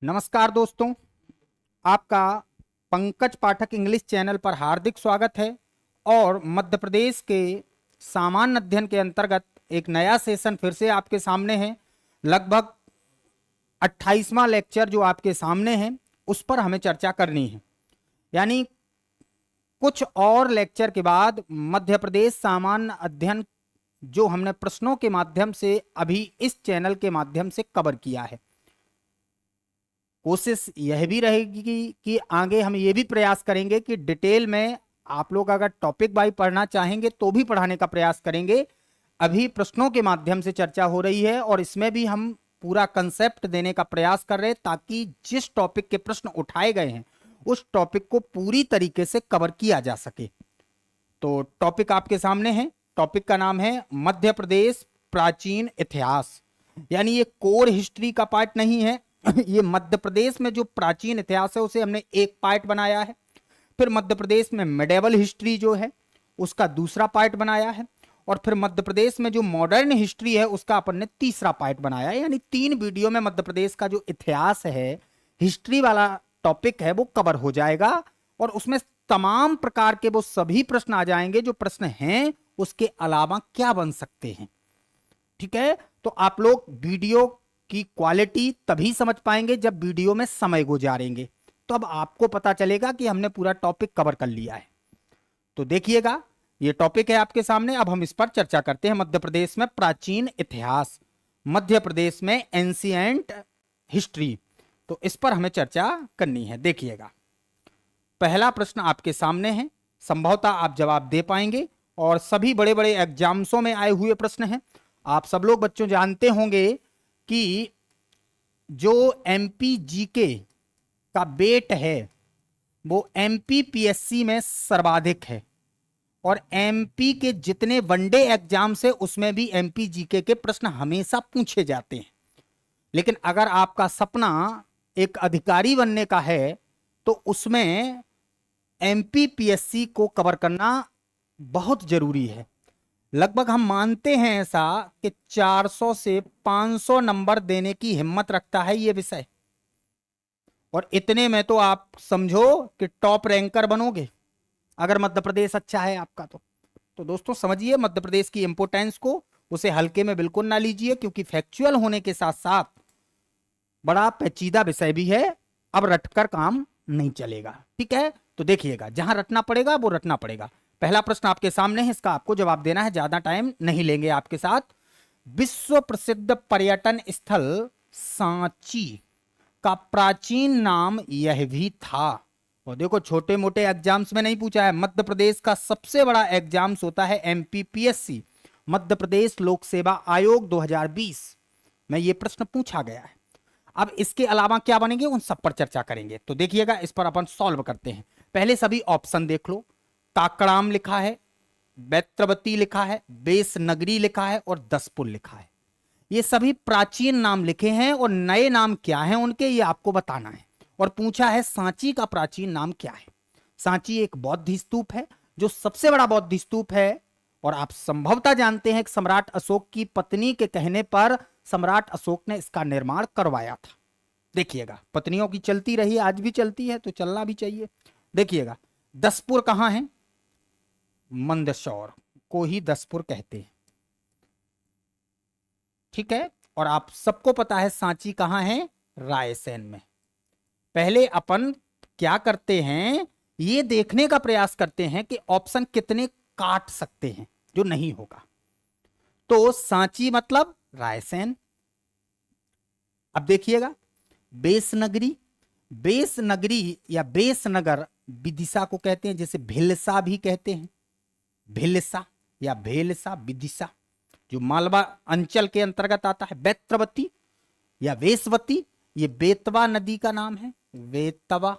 नमस्कार दोस्तों, आपका पंकज पाठक इंग्लिश चैनल पर हार्दिक स्वागत है। और मध्य प्रदेश के सामान्य अध्ययन के अंतर्गत एक नया सेशन फिर से आपके सामने है। लगभग 28वां लेक्चर जो आपके सामने है उस पर हमें चर्चा करनी है। यानी कुछ और लेक्चर के बाद मध्य प्रदेश सामान्य अध्ययन जो हमने प्रश्नों के माध्यम से अभी इस चैनल के माध्यम से कवर किया है, कोशिश यह भी रहेगी कि आगे हम ये भी प्रयास करेंगे कि डिटेल में आप लोग अगर टॉपिक वाइज पढ़ना चाहेंगे तो भी पढ़ाने का प्रयास करेंगे। अभी प्रश्नों के माध्यम से चर्चा हो रही है और इसमें भी हम पूरा कंसेप्ट देने का प्रयास कर रहे हैं ताकि जिस टॉपिक के प्रश्न उठाए गए हैं उस टॉपिक को पूरी तरीके से कवर किया जा सके। तो टॉपिक आपके सामने है। टॉपिक का नाम है मध्य प्रदेश प्राचीन इतिहास। यानी ये कोर हिस्ट्री का पार्ट नहीं है। ये मध्य प्रदेश में जो प्राचीन इतिहास है उसे हमने एक पार्ट बनाया है। फिर मध्य प्रदेश में मिडेवल हिस्ट्री जो है उसका दूसरा पार्ट बनाया है। और फिर मध्य प्रदेश में जो मॉडर्न हिस्ट्री है उसका अपन ने तीसरा पार्ट बनाया है। यानी 3 वीडियो में मध्य प्रदेश का जो इतिहास है, हिस्ट्री वाला टॉपिक है, वो कवर हो जाएगा। और उसमें तमाम प्रकार के वो सभी प्रश्न आ जाएंगे जो प्रश्न हैं उसके अलावा क्या बन सकते हैं। ठीक है, तो आप लोग वीडियो की क्वालिटी तभी समझ पाएंगे जब वीडियो में समय गुजारेंगे, तो अब आपको पता चलेगा कि हमने पूरा टॉपिक कवर कर लिया है। तो देखिएगा, ये टॉपिक है आपके सामने। अब हम इस पर चर्चा करते हैं। मध्य प्रदेश में प्राचीन इतिहास, मध्य प्रदेश में एंशिएंट हिस्ट्री, तो इस पर हमें चर्चा करनी है। देखिएगा, पहला प्रश्न आपके सामने है, संभवतः आप जवाब दे पाएंगे और सभी बड़े बड़े एग्जाम्सों में आए हुए प्रश्न हैं। आप सब लोग बच्चों जानते होंगे कि जो एमपी जीके का वेट है वो एमपी पीएससी में सर्वाधिक है। और एमपी के जितने वनडे एग्जाम से उसमें भी एमपी जीके के प्रश्न हमेशा पूछे जाते हैं। लेकिन अगर आपका सपना एक अधिकारी बनने का है तो उसमें एमपी पीएससी को कवर करना बहुत जरूरी है। लगभग हम मानते हैं ऐसा कि 400 से 500 नंबर देने की हिम्मत रखता है ये विषय। और इतने में तो आप समझो कि टॉप रैंकर बनोगे अगर मध्य प्रदेश अच्छा है आपका। तो दोस्तों समझिए मध्य प्रदेश की इंपोर्टेंस को, उसे हल्के में बिल्कुल ना लीजिए, क्योंकि फैक्चुअल होने के साथ साथ बड़ा पेचीदा विषय भी है। अब रटकर काम नहीं चलेगा। ठीक है, तो देखिएगा, जहां रटना पड़ेगा वो रटना पड़ेगा। पहला प्रश्न आपके सामने है, इसका आपको जवाब देना है। ज्यादा टाइम नहीं लेंगे आपके साथ। विश्व प्रसिद्ध पर्यटन स्थल सांची का प्राचीन नाम यह भी था। और देखो, छोटे मोटे एग्जाम्स में नहीं पूछा है। मध्य प्रदेश का सबसे बड़ा एग्जाम्स होता है एमपीपीएससी, मध्य प्रदेश लोक सेवा आयोग 2020 में ये प्रश्न पूछा गया है। अब इसके अलावा क्या बनेंगे उन सब पर चर्चा करेंगे। तो देखिएगा, इस पर अपन सॉल्व करते हैं। पहले सभी ऑप्शन देख लो। काकड़ाम लिखा है, बैत्रवती लिखा है, बेस नगरी लिखा है और दसपुर लिखा है। ये सभी प्राचीन नाम लिखे हैं और नए नाम क्या हैं उनके, ये आपको बताना है। और पूछा है सांची का प्राचीन नाम क्या है। सांची एक बौद्ध स्तूप है जो सबसे बड़ा बौद्ध स्तूप है। और आप संभवतः जानते हैं कि सम्राट अशोक की पत्नी के कहने पर सम्राट अशोक ने इसका निर्माण करवाया था। देखिएगा, पत्नियों की चलती रही, आज भी चलती है, तो चलना भी चाहिए। देखिएगा, दसपुर कहां है? मंदसौर को ही दसपुर कहते हैं। ठीक है, और आप सबको पता है सांची कहां है? रायसेन में। पहले अपन क्या करते हैं, ये देखने का प्रयास करते हैं कि ऑप्शन कितने काट सकते हैं जो नहीं होगा। तो सांची मतलब रायसेन। अब देखिएगा, बेस नगरी, बेस नगरी या बेस नगर विदिशा को कहते हैं, जैसे भिलसा भी कहते हैं। भिलसा या भेलसा, विदिशा जो मालवा अंचल के अंतर्गत आता है। बैत्रवती या वेसवती, ये बेतवा नदी का नाम है, बेतवा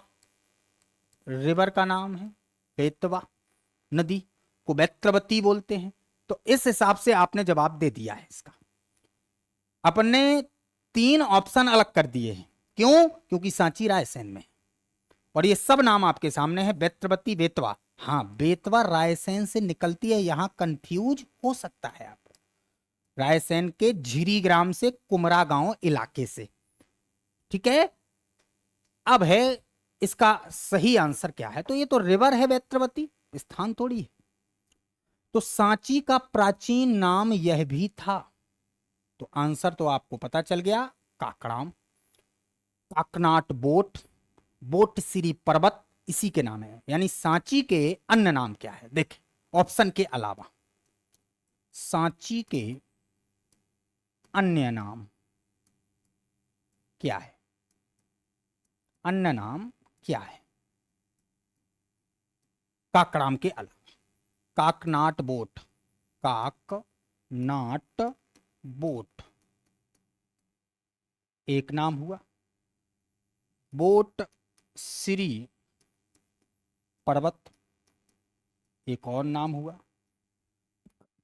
रिवर का नाम है। बेतवा नदी को बैत्रवती बोलते हैं। तो इस हिसाब से आपने जवाब दे दिया है इसका। अपन ने 3 ऑप्शन अलग कर दिए हैं। क्यों? क्योंकि सांची रायसेन में, और ये सब नाम आपके सामने है। बैत्रवती, बेतवा, हाँ बेतवा रायसेन से निकलती है, यहां कंफ्यूज हो सकता है आप। रायसेन के झिरी ग्राम से, कुमरा गांव इलाके से। ठीक है, अब है इसका सही आंसर क्या है, तो ये तो रिवर है बेत्रवती, स्थान थोड़ी है। तो सांची का प्राचीन नाम यह भी था, तो आंसर तो आपको पता चल गया, काकड़ाम। काकनाट बोट, बोट श्री पर्वत इसी के नाम है, यानी सांची के अन्य नाम क्या है, देखें ऑप्शन के अलावा सांची के अन्य नाम क्या है, अन्य नाम क्या है काकड़ाम के अलावा। काकनाट बोट, काकनाट बोट एक नाम हुआ, बोट श्री पर्वत एक और नाम हुआ,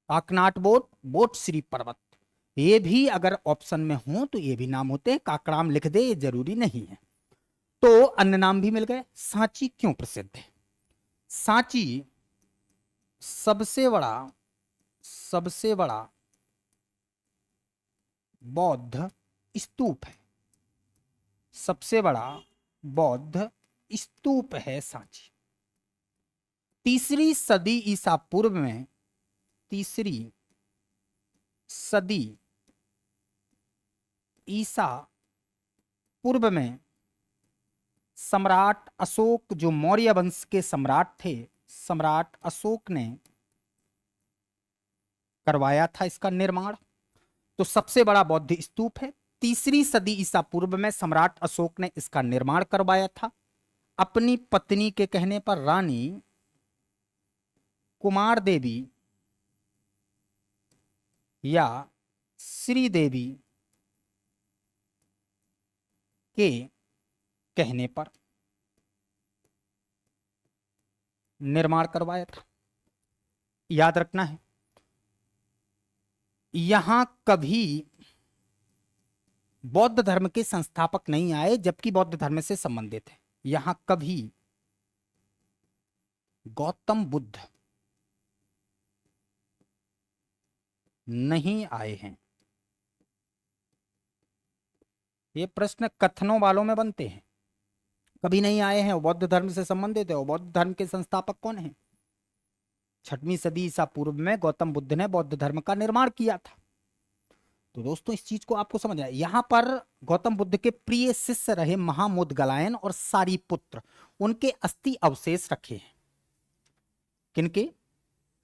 काकनाट बोट, बोट श्री पर्वत ये भी अगर ऑप्शन में हो तो ये भी नाम होते हैं, काकड़ाम लिख दे ये जरूरी नहीं है। तो अन्य नाम भी मिल गए। सांची क्यों प्रसिद्ध है? सांची सबसे बड़ा बौद्ध स्तूप है, सबसे बड़ा बौद्ध स्तूप है सांची। तीसरी सदी ईसा पूर्व में, तीसरी सदी ईसा पूर्व में सम्राट अशोक, जो मौर्य वंश के सम्राट थे, सम्राट अशोक ने करवाया था इसका निर्माण। तो सबसे बड़ा बौद्ध स्तूप है। तीसरी सदी ईसा पूर्व में सम्राट अशोक ने इसका निर्माण करवाया था, अपनी पत्नी के कहने पर, रानी कुमार देवी या श्रीदेवी के कहने पर निर्माण करवाया था। याद रखना है, यहां कभी बौद्ध धर्म के संस्थापक नहीं आए, जबकि बौद्ध धर्म से संबंधित है। यहां कभी गौतम बुद्ध नहीं आए हैं। ये प्रश्न कथनों वालों में बनते हैं, कभी नहीं आए हैं, बौद्ध धर्म से संबंधित है। और बौद्ध धर्म के संस्थापक कौन हैं? 6वीं सदी ईसा पूर्व में गौतम बुद्ध ने बौद्ध धर्म का निर्माण किया था। तो दोस्तों इस चीज को आपको समझना है। यहां पर गौतम बुद्ध के प्रिय शिष्य रहे महामुद्गलायन और सारिपुत्र, उनके अस्थि अवशेष रखे हैं। किनके?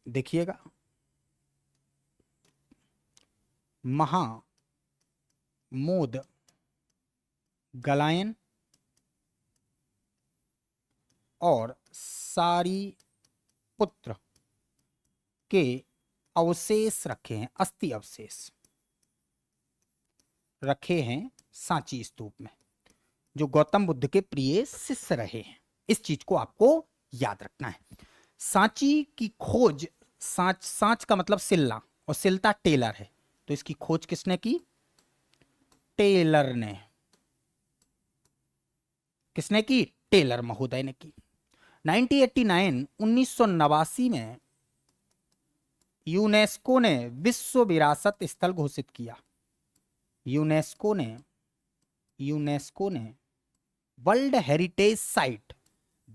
देखिएगा, महामुद्गलायन और सारिपुत्र के अवशेष रखे हैं, अस्थि अवशेष रखे हैं सांची स्तूप में, जो गौतम बुद्ध के प्रिय शिष्य रहे हैं। इस चीज को आपको याद रखना है। सांची की खोज, सांच का मतलब सिल्ला और सिलता टेलर है, तो इसकी खोज किसने की? टेलर ने। किसने की? टेलर महोदय ने की। 1989 में यूनेस्को ने विश्व विरासत स्थल घोषित किया। यूनेस्को ने वर्ल्ड हेरिटेज साइट,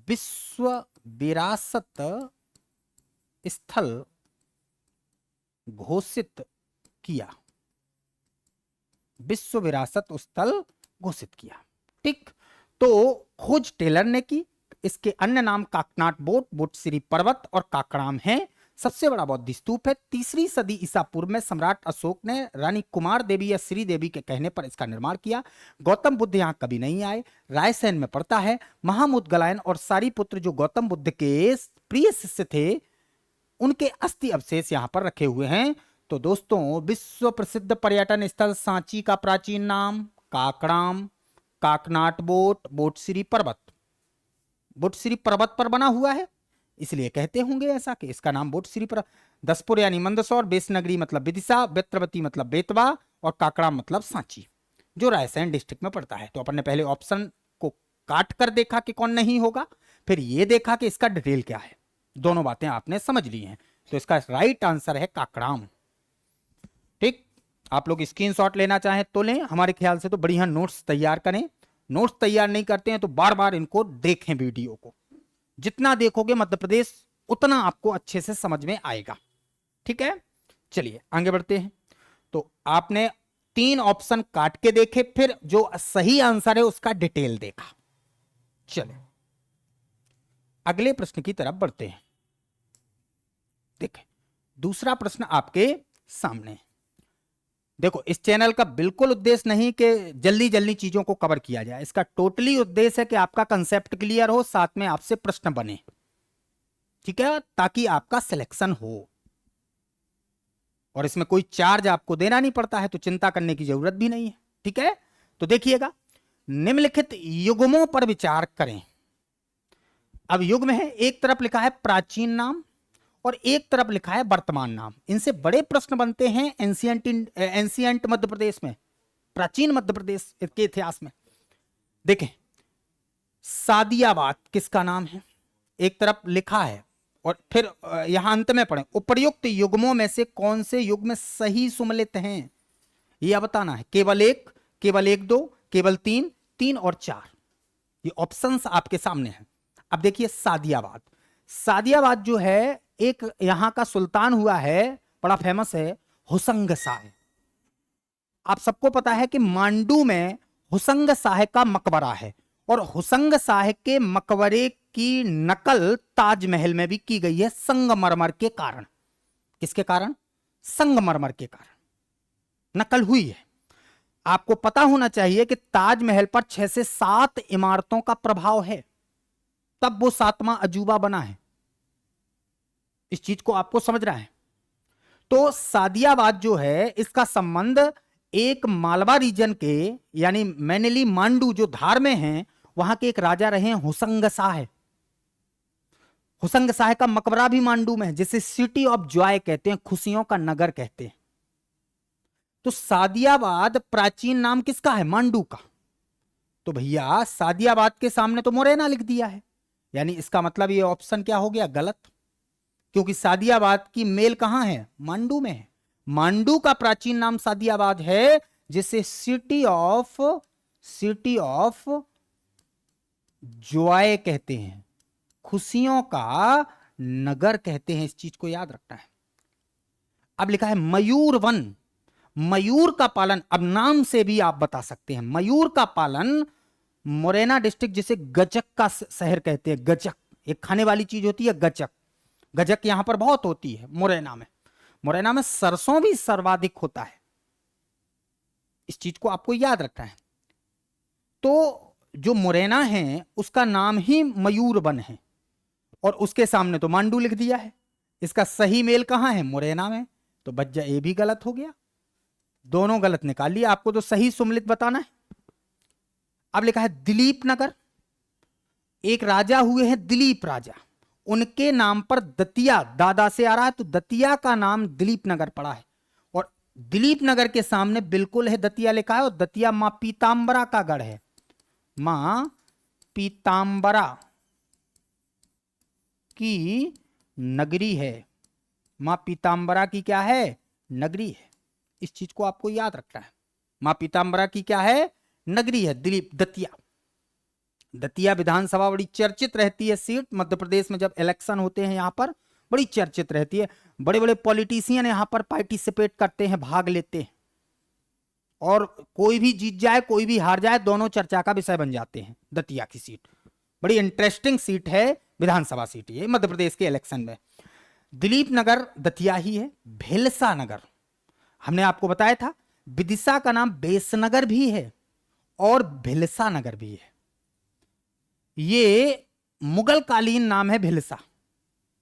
विश्व विरासत स्थल घोषित किया, विश्व विरासत स्थल घोषित किया। ठीक, तो खोज टेलर ने की। इसके अन्य नाम काकनाट बोट, बोट श्री पर्वत और काकड़ाम है। सबसे बड़ा बौद्ध स्तूप है। तीसरी सदी ईसा पूर्व में सम्राट अशोक ने रानी कुमार देवी या श्रीदेवी के कहने पर इसका निर्माण किया। गौतम बुद्ध यहां कभी नहीं आए, रायसेन में पड़ता है। महामुद्गलायन और सारिपुत्र जो गौतम बुद्ध के प्रिय शिष्य थे, उनके अस्थि अवशेष यहां पर रखे हुए हैं। तो दोस्तों विश्व प्रसिद्ध पर्यटन स्थल सांची का प्राचीन नाम काकड़ाम, काकनाट बोट, बोट श्री पर्वत, बोट श्री पर्वत पर बना हुआ है, इसलिए कहते होंगे ऐसा कि इसका नाम बोट श्री पर्वत। दसपुर यानी मंदसौर, बेसनगरी मतलब विदिशा, बेत्रवती मतलब बेतवा और काकड़ाम मतलब सांची, जो रायसेन डिस्ट्रिक्ट में पड़ता है। तो अपन ने पहले ऑप्शन को काट कर देखा कि कौन नहीं होगा, फिर ये देखा कि इसका डिटेल क्या है। दोनों बातें आपने समझ ली हैं, तो इसका राइट आंसर है काकड़ाम। ठीक, आप लोग स्क्रीनशॉट लेना चाहें तो लें, हमारे ख्याल से तो बढ़िया नोट्स तैयार करें। नोट्स तैयार नहीं करते हैं तो बार बार इनको देखें, वीडियो को जितना देखोगे मध्य प्रदेश उतना आपको अच्छे से समझ में आएगा। ठीक है, चलिए आगे बढ़ते हैं। तो आपने 3 ऑप्शन काट के देखे, फिर जो सही आंसर है उसका डिटेल देखा। चलिए अगले प्रश्न की तरफ बढ़ते हैं। देखें दूसरा प्रश्न आपके सामने है। देखो इस चैनल का बिल्कुल उद्देश्य नहीं कि जल्दी जल्दी चीजों को कवर किया जाए, इसका टोटली उद्देश्य है कि आपका कंसेप्ट क्लियर हो, साथ में आपसे प्रश्न बने, ठीक है, ताकि आपका सिलेक्शन हो। और इसमें कोई चार्ज आपको देना नहीं पड़ता है, तो चिंता करने की जरूरत भी नहीं है। ठीक है, तो देखिएगा, निम्नलिखित युग्मों पर विचार करें। अब युग्म है, एक तरफ लिखा है प्राचीन नाम और एक तरफ लिखा है वर्तमान नाम। इनसे बड़े प्रश्न बनते हैं एंशियंट मध्य प्रदेश में, प्राचीन मध्य प्रदेश के इतिहास में। देखें सादियाबाद किसका नाम है, एक तरफ लिखा है, और फिर यहां अंत में पढ़ें उपर्युक्त युग्मों में से कौन से युग्म सही सुमलित हैं, यह बताना है। केवल एक, केवल एक दो, केवल तीन, तीन और चार, ये ऑप्शंस आपके सामने हैं। अब देखिए सादियाबाद, सादियाबाद जो है एक यहां का सुल्तान हुआ है, बड़ा फेमस है, हुसंग शाह। आप सबको पता है कि मांडू में हुसंग शाह का मकबरा है, और हुसंग शाह के मकबरे की नकल ताजमहल में भी की गई है संगमरमर के कारण। किसके कारण? संगमरमर के कारण नकल हुई है। आपको पता होना चाहिए कि ताजमहल पर 6 से 7 इमारतों का प्रभाव है, तब वो 7वां अजूबा बना है। इस चीज को आपको समझना है। तो सादियाबाद जो है इसका संबंध एक मालवा रीजन के, यानी मैनली मांडू जो धार में है, वहां के एक राजा रहे हैं हुसंग शाह। हुसंग शाह का मकबरा भी मांडू में है, जिसे सिटी ऑफ जॉय कहते हैं, खुशियों का नगर कहते हैं। तो सादियाबाद प्राचीन नाम किसका है? मांडू का। तो भैया सादियाबाद के सामने तो मुरैना लिख दिया है, यानी इसका मतलब ये ऑप्शन क्या हो गया? गलत, क्योंकि सादियाबाद की मेल कहां है? मांडू में है। मांडू का प्राचीन नाम सादियाबाद है, जिसे सिटी ऑफ जॉय कहते हैं, खुशियों का नगर कहते हैं। इस चीज को याद रखना है। अब लिखा है मयूर वन, मयूर का पालन, अब नाम से भी आप बता सकते हैं, मयूर का पालन मुरैना डिस्ट्रिक्ट, जिसे गजक का शहर कहते हैं। गजक एक खाने वाली चीज होती है, गजक। गजक यहां पर बहुत होती है मुरैना में। मुरैना में सरसों भी सर्वाधिक होता है। इस चीज को आपको याद रखना है। तो जो मुरैना है उसका नाम ही मयूर वन है, और उसके सामने तो मांडू लिख दिया है। इसका सही मेल कहां है? मुरैना में। तो बच्चा ये भी गलत हो गया, दोनों गलत निकाल लिया। आपको तो सही सुमलित बताना है। अब लिखा है दिलीप नगर, एक राजा हुए हैं दिलीप राजा, उनके नाम पर दतिया दादा से आ रहा है, तो दतिया का नाम दिलीप नगर पड़ा है। और दिलीप नगर के सामने बिल्कुल है दतिया लिखा है, और दतिया मां पीतांबरा का गढ़ है। मां पीतांबरा की नगरी है। मां पीतांबरा की क्या है? नगरी है। इस चीज को आपको याद रखना है। मां पीतांबरा की क्या है? नगरी है दिलीप। दतिया, दतिया विधानसभा बड़ी चर्चित रहती है सीट मध्य प्रदेश में। जब इलेक्शन होते हैं यहां पर बड़ी चर्चित रहती है। बड़े बड़े पॉलिटिशियन यहां पर पार्टिसिपेट करते हैं, भाग लेते हैं, और कोई भी जीत जाए कोई भी हार जाए, दोनों चर्चा का विषय बन जाते हैं। दतिया की सीट बड़ी इंटरेस्टिंग सीट है, विधानसभा सीट ये मध्य प्रदेश के इलेक्शन में। दिलीप नगर दतिया ही है। भेलसा नगर हमने आपको बताया था, विदिशा का नाम बेसनगर भी है और भिलसा नगर भी है। ये मुगल कालीन नाम है भिलसा,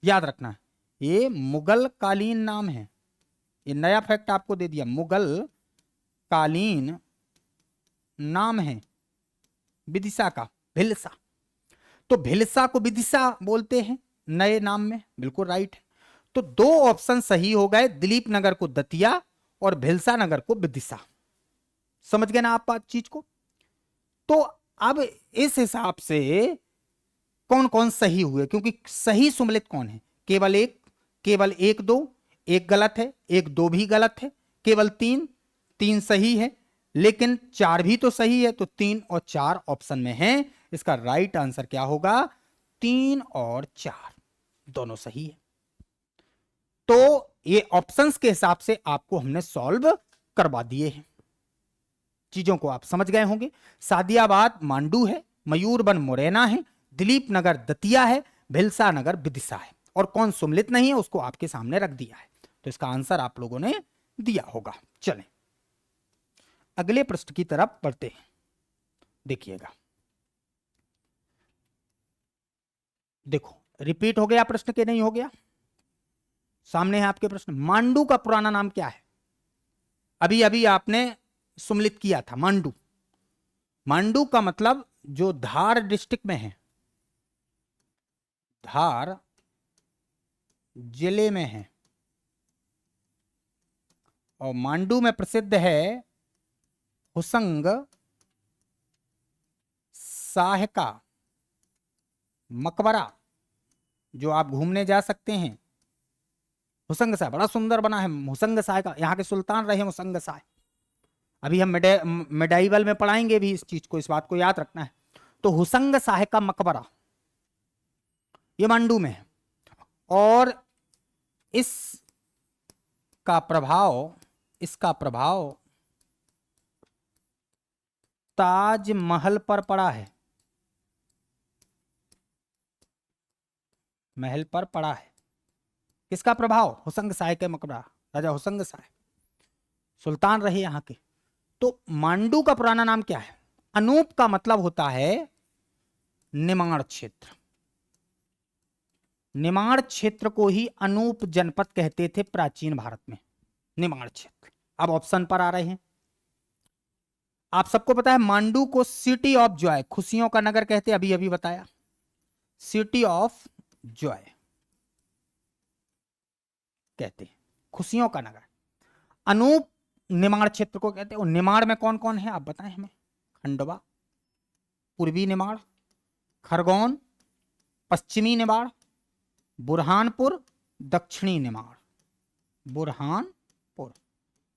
याद रखना है, ये मुगल कालीन नाम है। ये नया फैक्ट आपको दे दिया, मुगल कालीन नाम है विदिशा का, भिलसा। तो भिलसा को विदिशा बोलते हैं नए नाम में, बिल्कुल राइट है। तो 2 ऑप्शन सही हो गए, दिलीप नगर को दतिया और भिलसा नगर को विदिशा। समझ गए ना आप बात चीज को? तो अब इस हिसाब से कौन कौन सही हुए, क्योंकि सही सुमलित कौन है? केवल एक, केवल एक दो, एक गलत है, एक दो भी गलत है, केवल तीन, तीन सही है, लेकिन 4 भी तो सही है, तो 3 और 4 ऑप्शन में है। इसका राइट आंसर क्या होगा? 3 और 4 दोनों सही है। तो ये ऑप्शंस के हिसाब से आपको हमने सॉल्व करवा दिए हैं। चीजों को आप समझ गए होंगे। सादियाबाद मांडू है, मयूरबन मुरैना है, दिलीप नगर दतिया है, भिलसा नगर विदिशा है, और कौन सुमलित नहीं है उसको आपके सामने रख दिया है। तो इसका आंसर आप लोगों ने दिया होगा। चलें अगले प्रश्न की तरफ बढ़ते हैं। देखिएगा, देखो रिपीट हो गया प्रश्न के नहीं हो गया? सामने है आपके प्रश्न। मांडू का पुराना नाम क्या है? अभी अभी आपने सुमलित किया था मांडू। मांडू का मतलब जो धार डिस्ट्रिक्ट में है, धार जिले में है, और मांडू में प्रसिद्ध है हुसंग शाह का मकबरा, जो आप घूमने जा सकते हैं। हुसंग शाह बड़ा सुंदर बना है, हुसंग शाह का, यहाँ के सुल्तान रहे हुसंग शाह। अभी हम मेडाइवल में पढ़ाएंगे भी इस चीज को, इस बात को याद रखना है। तो हुसंग शाह का मकबरा ये मांडू में है, और इसका प्रभाव ताजमहल पर पड़ा है, महल पर पड़ा है। किसका प्रभाव? हुसंग शाह के मकबरा, राजा हुसंग शाह सुल्तान रहे यहाँ के। तो मांडू का पुराना नाम क्या है? अनूप का मतलब होता है निमाड़ क्षेत्र। निमाड़ क्षेत्र को ही अनूप जनपद कहते थे प्राचीन भारत में, निमाड़ क्षेत्र। अब ऑप्शन पर आ रहे हैं। आप सबको पता है मांडू को सिटी ऑफ जॉय, खुशियों का नगर कहते, अभी अभी बताया, सिटी ऑफ जॉय कहते हैं, खुशियों का नगर। अनूप निमाड़ क्षेत्र को कहते हैं। और निमाड़ में कौन कौन है आप बताएं हमें? खंडवा, पूर्वी निमाड़, खरगोन पश्चिमी निमाड़, बुरहानपुर दक्षिणी निमाड़, बुरहानपुर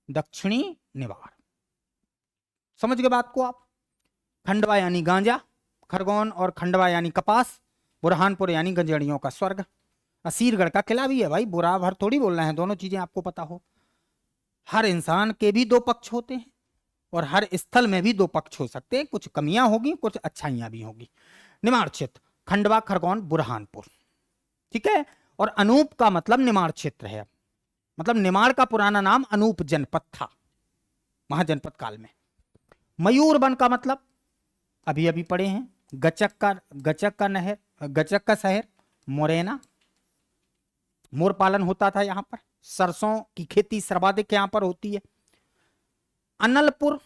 दक्षिणी निमाड़। समझ गए बात को आप? खंडवा यानी गांजा, खरगोन और खंडवा यानी कपास, बुरहानपुर यानी गंजेड़ियों का स्वर्ग। असीरगढ़ का किला भी है भाई, बुरा भर थोड़ी बोल रहे हैं, दोनों चीजें आपको पता हो। हर इंसान के भी दो पक्ष होते हैं, और हर स्थल में भी दो पक्ष हो सकते हैं, कुछ कमियां होगी कुछ अच्छाइयां भी होगी। निमाड़ क्षेत्र खंडवा, खरगोन, बुरहानपुर, ठीक है। और अनूप का मतलब निमाड़ क्षेत्र है, मतलब निमाड़ का पुराना नाम अनूप जनपद था महाजनपद काल में। मयूरबन का मतलब अभी अभी पढ़े हैं, गचक का शहर मुरैना, मोर पालन होता था यहां पर, सरसों की खेती सर्वाधिक यहां पर होती है। अनलपुर,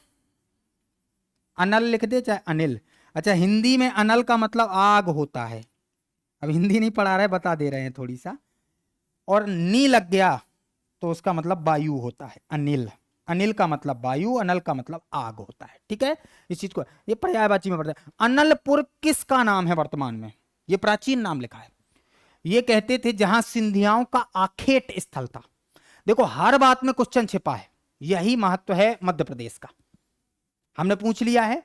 अनल लिख दे चाहे अनिल, अच्छा हिंदी में अनल का मतलब आग होता है। अब हिंदी नहीं पढ़ा रहे, बता दे रहे हैं थोड़ी सा। और नी लग गया तो उसका मतलब वायु होता है, अनिल। अनिल का मतलब वायु, अनल का मतलब आग होता है, ठीक है। इस चीज को ये पर्यायवाची में पढ़ते हैं। अनलपुर किसका नाम है वर्तमान में? ये प्राचीन नाम लिखा है। ये कहते थे जहां सिंधियाओं का आखेट स्थल था। देखो हर बात में क्वेश्चन छिपा है, यही महत्व है मध्य प्रदेश का। हमने पूछ लिया है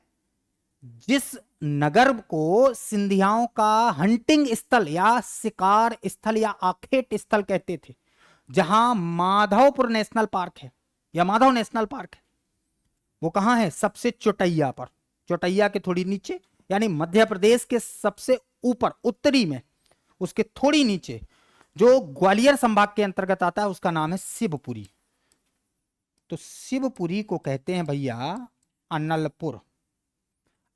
जिस नगर को सिंधियाओं का हंटिंग स्थल या शिकार स्थल या आखेट स्थल कहते थे, जहां माधवपुर नेशनल पार्क है या माधव नेशनल पार्क है, वो कहां है? सबसे चोटैया पर, चोटैया के थोड़ी नीचे, यानी मध्य प्रदेश के सबसे ऊपर उत्तरी में, उसके थोड़ी नीचे जो ग्वालियर संभाग के अंतर्गत आता है उसका नाम है शिवपुरी। तो शिवपुरी को कहते हैं भैया अनलपुर।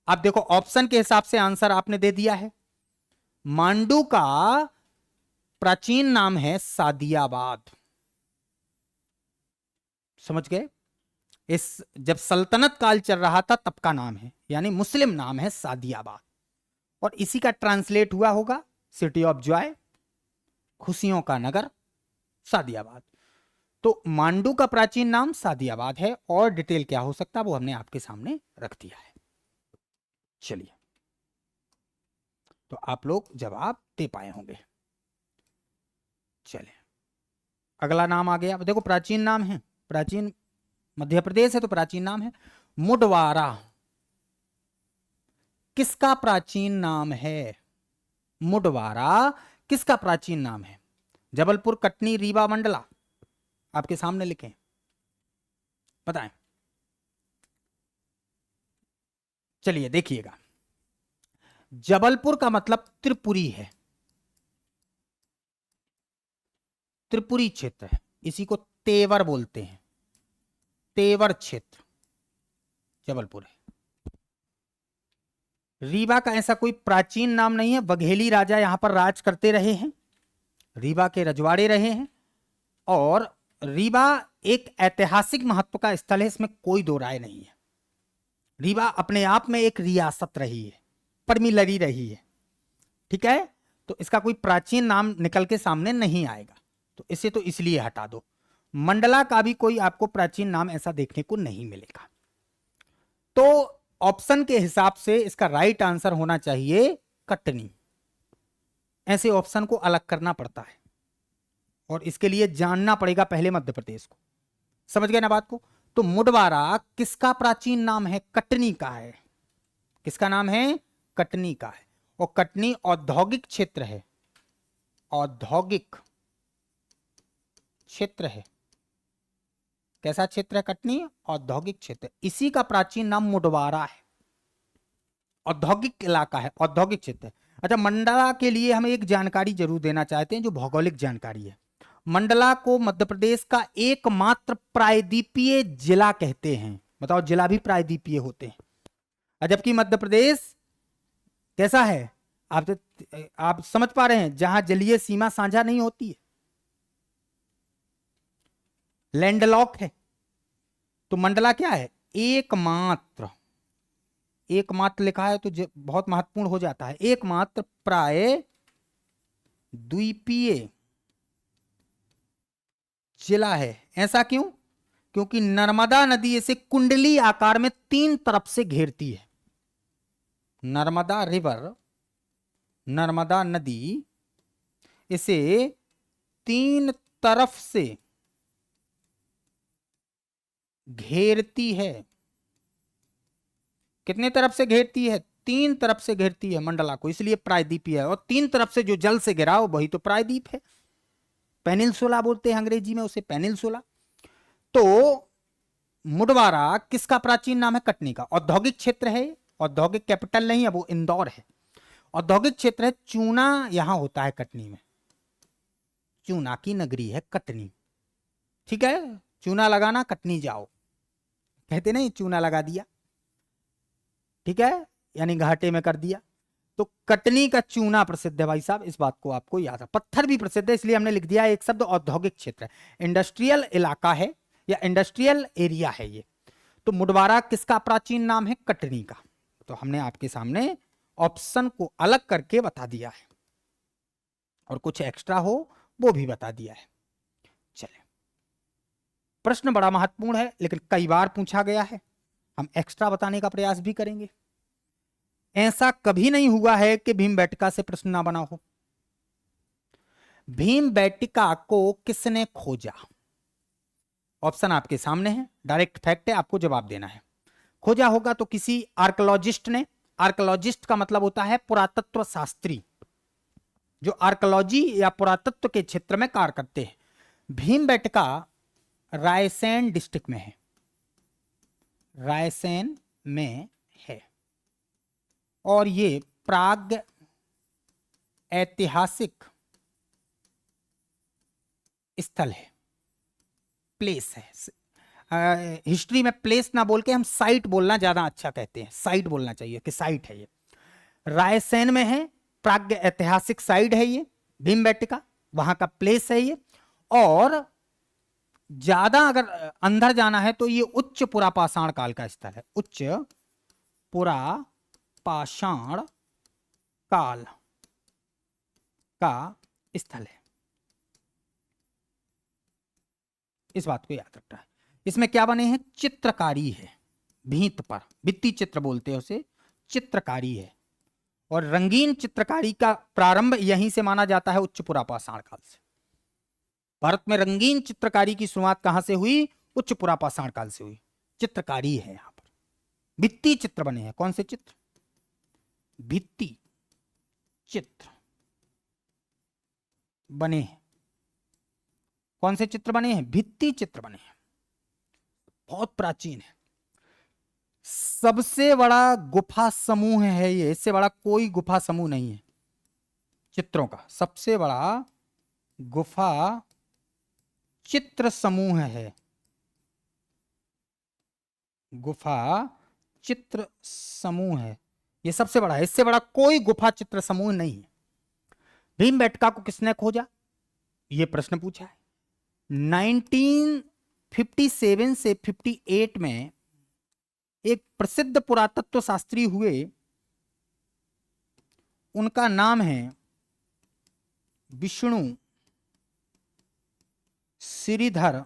अब देखो ऑप्शन के हिसाब से आंसर आपने दे दिया है। मांडू का प्राचीन नाम है सादियाबाद, समझ गए? इस जब सल्तनत काल चल रहा था तब का नाम है, यानी मुस्लिम नाम है सादियाबाद, और इसी का ट्रांसलेट हुआ होगा सिटी ऑफ जॉय, खुशियों का नगर सादियाबाद। तो मांडू का प्राचीन नाम सादियाबाद है, और डिटेल क्या हो सकता है वो हमने आपके सामने रख दिया है। चलिए, तो आप लोग जवाब दे पाए होंगे। चलिए अगला नाम आ गया। देखो प्राचीन नाम है, प्राचीन मध्य प्रदेश है तो प्राचीन नाम है। मुडवारा किसका प्राचीन नाम है? मुडवारा किसका प्राचीन नाम है? जबलपुर, कटनी, रीवा, मंडला, आपके सामने लिखें, बताएं। चलिए देखिएगा, जबलपुर का मतलब त्रिपुरी है, त्रिपुरी क्षेत्र है, इसी को तेवर बोलते हैं, तेवर क्षेत्र जबलपुर है। रीवा का ऐसा कोई प्राचीन नाम नहीं है, बघेली राजा यहां पर राज करते रहे हैं, रीवा के रजवाड़े रहे हैं, और रीवा एक ऐतिहासिक महत्व का स्थल है, इसमें कोई दो राय नहीं है। रीवा अपने आप में एक रियासत रही है, परमिलरी रही है, ठीक है, तो इसका कोई प्राचीन नाम निकल के सामने नहीं आएगा, तो इसे तो इसलिए हटा दो। मंडला का भी कोई आपको प्राचीन नाम ऐसा देखने को नहीं मिलेगा। तो ऑप्शन के हिसाब से इसका राइट आंसर होना चाहिए कटनी। ऐसे ऑप्शन को अलग करना पड़ता है और इसके लिए जानना पड़ेगा पहले मध्य प्रदेश को। समझ गए ना बात को? तो मुडवारा किसका प्राचीन नाम है? कटनी का है। किसका नाम है? कटनी का है। और कटनी औद्योगिक क्षेत्र है, औद्योगिक क्षेत्र है। कैसा क्षेत्र है कटनी? औद्योगिक क्षेत्र। इसी का प्राचीन नाम मुडवारा है, औद्योगिक इलाका है, औद्योगिक क्षेत्र है। अच्छा, मंडला के लिए हम एक जानकारी जरूर देना चाहते हैं जो भौगोलिक जानकारी है। मंडला को मध्य प्रदेश का एकमात्र प्रायद्वीपीय जिला कहते हैं। बताओ, जिला भी प्रायद्वीपीय होते हैं, जबकि मध्य प्रदेश कैसा है? आप समझ पा रहे हैं, जहां जलीय सीमा साझा नहीं होती है, लैंडलॉक है। तो मंडला क्या है? एकमात्र, एकमात्र लिखा है तो बहुत महत्वपूर्ण हो जाता है। एकमात्र प्रायद्वीपीय जिला है। ऐसा क्यों? क्योंकि नर्मदा नदी इसे कुंडली आकार में तीन तरफ से घेरती है। नर्मदा रिवर, नर्मदा नदी इसे तीन तरफ से घेरती है। कितने तरफ से घेरती है? तीन तरफ से घेरती है मंडला को, इसलिए प्रायद्वीपीय है। और तीन तरफ से जो जल से घिरा हो वही तो प्रायद्वीप है। पेनिनसुला बोलते हैं अंग्रेजी में उसे, पेनिनसुला। तो मुडवारा किसका प्राचीन नाम है? कटनी का। औद्योगिक क्षेत्र है, औद्योगिक कैपिटल नहीं है, वो इंदौर है। औद्योगिक क्षेत्र है। चूना यहां होता है कटनी में, चूना की नगरी है कटनी, ठीक है। चूना लगाना, कटनी जाओ, कहते नहीं चूना लगा दिया, ठीक है, यानी घाटे में कर दिया। तो कटनी का चूना प्रसिद्ध है भाई साहब, इस बात को आपको याद है। पत्थर भी प्रसिद्ध है, इसलिए हमने लिख दिया एक शब्द औद्योगिक क्षेत्र है, इंडस्ट्रियल इलाका है या इंडस्ट्रियल एरिया है ये। तो मुडवारा किसका प्राचीन नाम है? कटनी का। तो हमने आपके सामने ऑप्शन को अलग करके बता दिया है और कुछ एक्स्ट्रा हो वो भी बता दिया है। चलिए, प्रश्न बड़ा महत्वपूर्ण है लेकिन कई बार पूछा गया है, हम एक्स्ट्रा बताने का प्रयास भी करेंगे। ऐसा कभी नहीं हुआ है कि भीमबेटका से प्रश्न ना बना हो। भीमबेटका को किसने खोजा? ऑप्शन आपके सामने है, डायरेक्ट फैक्ट है, आपको जवाब देना है। खोजा होगा तो किसी आर्कोलॉजिस्ट ने। आर्कोलॉजिस्ट का मतलब होता है पुरातत्व शास्त्री, जो आर्कोलॉजी या पुरातत्व के क्षेत्र में कार्य करते हैं। भीमबेटका रायसेन डिस्ट्रिक्ट में है, रायसेन में है, और ये प्राग ऐतिहासिक स्थल है, प्लेस है। हिस्ट्री में प्लेस ना बोल के हम साइट बोलना ज्यादा अच्छा कहते हैं, साइट बोलना चाहिए कि साइट है। ये रायसेन में है, प्राग ऐतिहासिक साइट है ये भीमबेटका, वहां का प्लेस है ये। और ज्यादा अगर अंदर जाना है तो ये उच्च पुरापाषाण काल का स्थल है, उच्च पुरापाषाण काल का स्थल है, इस बात को याद रखना है। इसमें क्या बने हैं? चित्रकारी है, भींत पर, भित्ति चित्र बोलते हैं उसे, चित्रकारी है। और रंगीन चित्रकारी का प्रारंभ यहीं से माना जाता है, उच्च पुरापाषाण काल से। भारत में रंगीन चित्रकारी की शुरुआत कहां से हुई? उच्च पुरापाषाण काल से हुई। चित्रकारी है यहां पर, भित्ति चित्र बने हैं। कौन से चित्र? भित्ति चित्र बने हैं। कौन से चित्र बने हैं? भित्ति चित्र बने हैं। बहुत प्राचीन है। सबसे बड़ा गुफा समूह है ये, इससे बड़ा कोई गुफा समूह नहीं है चित्रों का। सबसे बड़ा गुफा चित्र समूह है, गुफा चित्र समूह है, ये सबसे बड़ा है। इससे बड़ा कोई गुफा चित्र समूह नहीं है। भीमबेटका को किसने खोजा? ये प्रश्न पूछा है। 1957 से 58 में एक प्रसिद्ध पुरातत्व शास्त्री हुए, उनका नाम है विष्णु श्रीधर,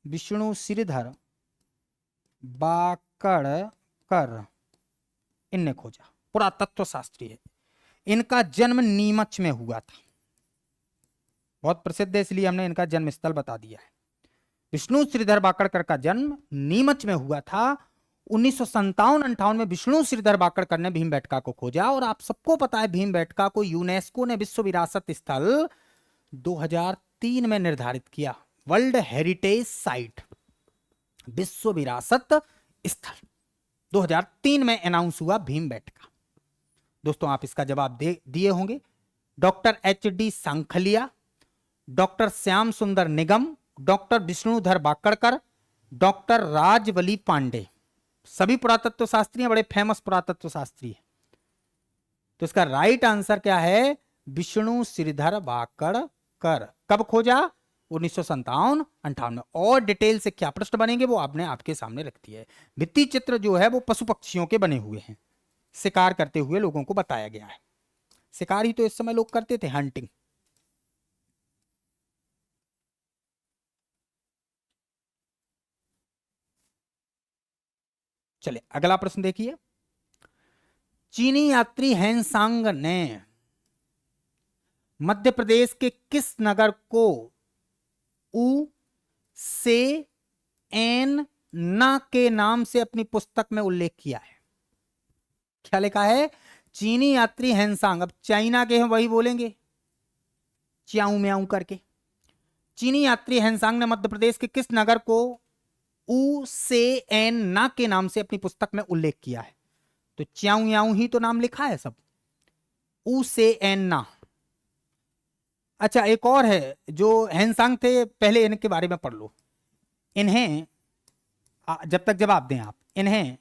विष्णु श्रीधर बाकड़कर। इनने खोजा, पुरातत्व शास्त्री है। इनका जन्म नीमच में हुआ था। बहुत प्रसिद्ध है इसलिए हमने इनका जन्म स्थल बता दिया है। विष्णु श्रीधर बाकड़कर का जन्म नीमच में हुआ था। 1957-58 में विष्णु श्रीधर बाकड़कर ने भीमबेटका को खोजा। और आप सबको पता है भीमबेटका को यूनेस्को ने विश्व विरासत स्थल 2003 में निर्धारित किया। वर्ल्ड हेरिटेज साइट, विश्व विरासत स्थल 2003 में अनाउंस हुआ भीमबेटका। दोस्तों आप इसका जवाब दिए होंगे। Doctor HD Sankhalia, doctor Shyam सुंदर निगम, डॉक्टर विष्णुधर बाकड़कर, डॉक्टर राजवली पांडे, सभी पुरातत्व शास्त्री हैं, बड़े फेमस पुरातत्व शास्त्री हैं। तो इसका राइट आंसर क्या है? विष्णु श्रीधर बाकड़कर। कब खोजा? 1957-58 में। और डिटेल से क्या प्रश्न बनेंगे वो आपने आपके सामने रख दिया है। भित्ति चित्र जो है वो पशु पक्षियों के बने हुए हैं, शिकार करते हुए लोगों को बताया गया है। शिकार ही तो इस समय लोग करते थे, हंटिंग। चलिए अगला प्रश्न देखिए। चीनी यात्री हैंसांग ने मध्य प्रदेश के किस नगर को ऊ से एन ना के नाम से अपनी पुस्तक में उल्लेख किया है? क्या लिखा है? चीनी यात्री हैंसांग, अब चाइना के हैं वही बोलेंगे च्याऊ म्याऊ करके। चीनी यात्री हैंसांग ने मध्य प्रदेश के किस नगर को ऊ से एन ना के नाम से अपनी पुस्तक में उल्लेख किया है? तो च्याऊ याऊ ही तो नाम लिखा है सब, ऊ से एन ना। अच्छा एक और है जो हैंसांग थे, पहले इनके बारे में पढ़ लो। इन्हें जब तक जवाब दें आप, इन्हें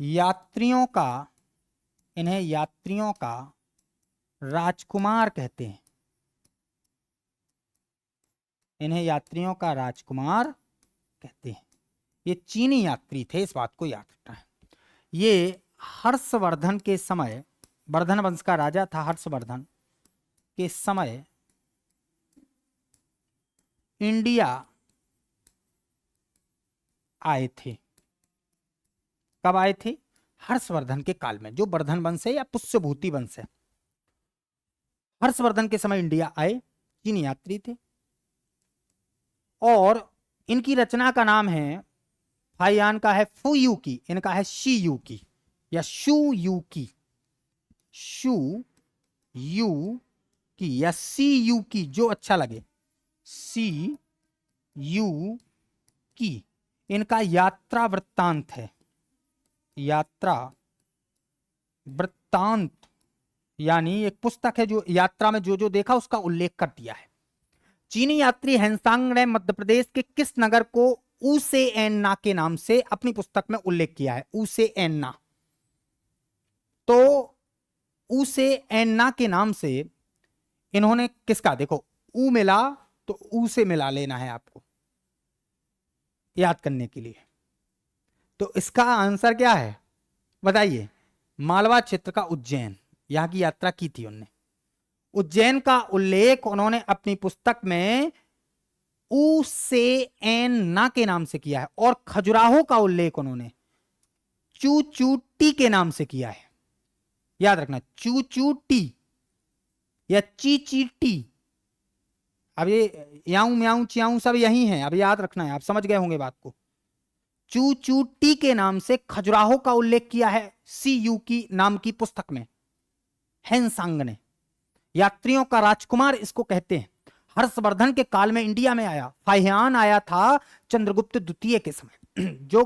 यात्रियों का राजकुमार कहते हैं। इन्हें यात्रियों का राजकुमार कहते हैं। ये चीनी यात्री थे, इस बात को याद रखना है। ये हर्षवर्धन के समय, वर्धन वंश का राजा था हर्षवर्धन के समय, इंडिया आए थे। कब आए थे? हर्षवर्धन के काल में, जो वर्धन वंश है या पुष्यभूति वंश है। हर्षवर्धन के समय इंडिया आए, चीनी यात्री थे। और इनकी रचना का नाम है, हाइयान का है फू यू की, इनका है शी यू की या शू यू की, शू यू की या सी यू की, जो अच्छा लगे, सी यू की। इनका यात्रा वृत्तांत है, यात्रा वृत्तांत यानी एक पुस्तक है जो यात्रा में जो जो देखा उसका उल्लेख कर दिया है। चीनी यात्री हैंसांग ने मध्य प्रदेश के किस नगर को ऊ से एन ना के नाम से अपनी पुस्तक में उल्लेख किया है? ऊ से एन ना। तो ऊ से एन ना के नाम से इन्होंने किसका, देखो ऊ मिला तो ऊ से मिला लेना है आपको याद करने के लिए। तो इसका आंसर क्या है बताइए? मालवा क्षेत्र का उज्जैन, यहां की यात्रा की थी उन्होंने। उज्जैन का उल्लेख उन्होंने अपनी पुस्तक में ऊ से एन ना के नाम से किया है। और खजुराहो का उल्लेख उन्होंने चू चू टी के नाम से किया है। याद रखना, चू चू टी या ची ची टी। अब ये याऊ म्याऊ च्याऊ सब यही है, अब याद रखना है, आप समझ गए होंगे बात को। चू चू टी के नाम से खजुराहो का उल्लेख किया है CU की नाम की पुस्तक में हेनसांग ने। यात्रियों का राजकुमार इसको कहते हैं। हर्षवर्धन के काल में इंडिया में आया। फाहियान आया था चंद्रगुप्त द्वितीय के समय, जो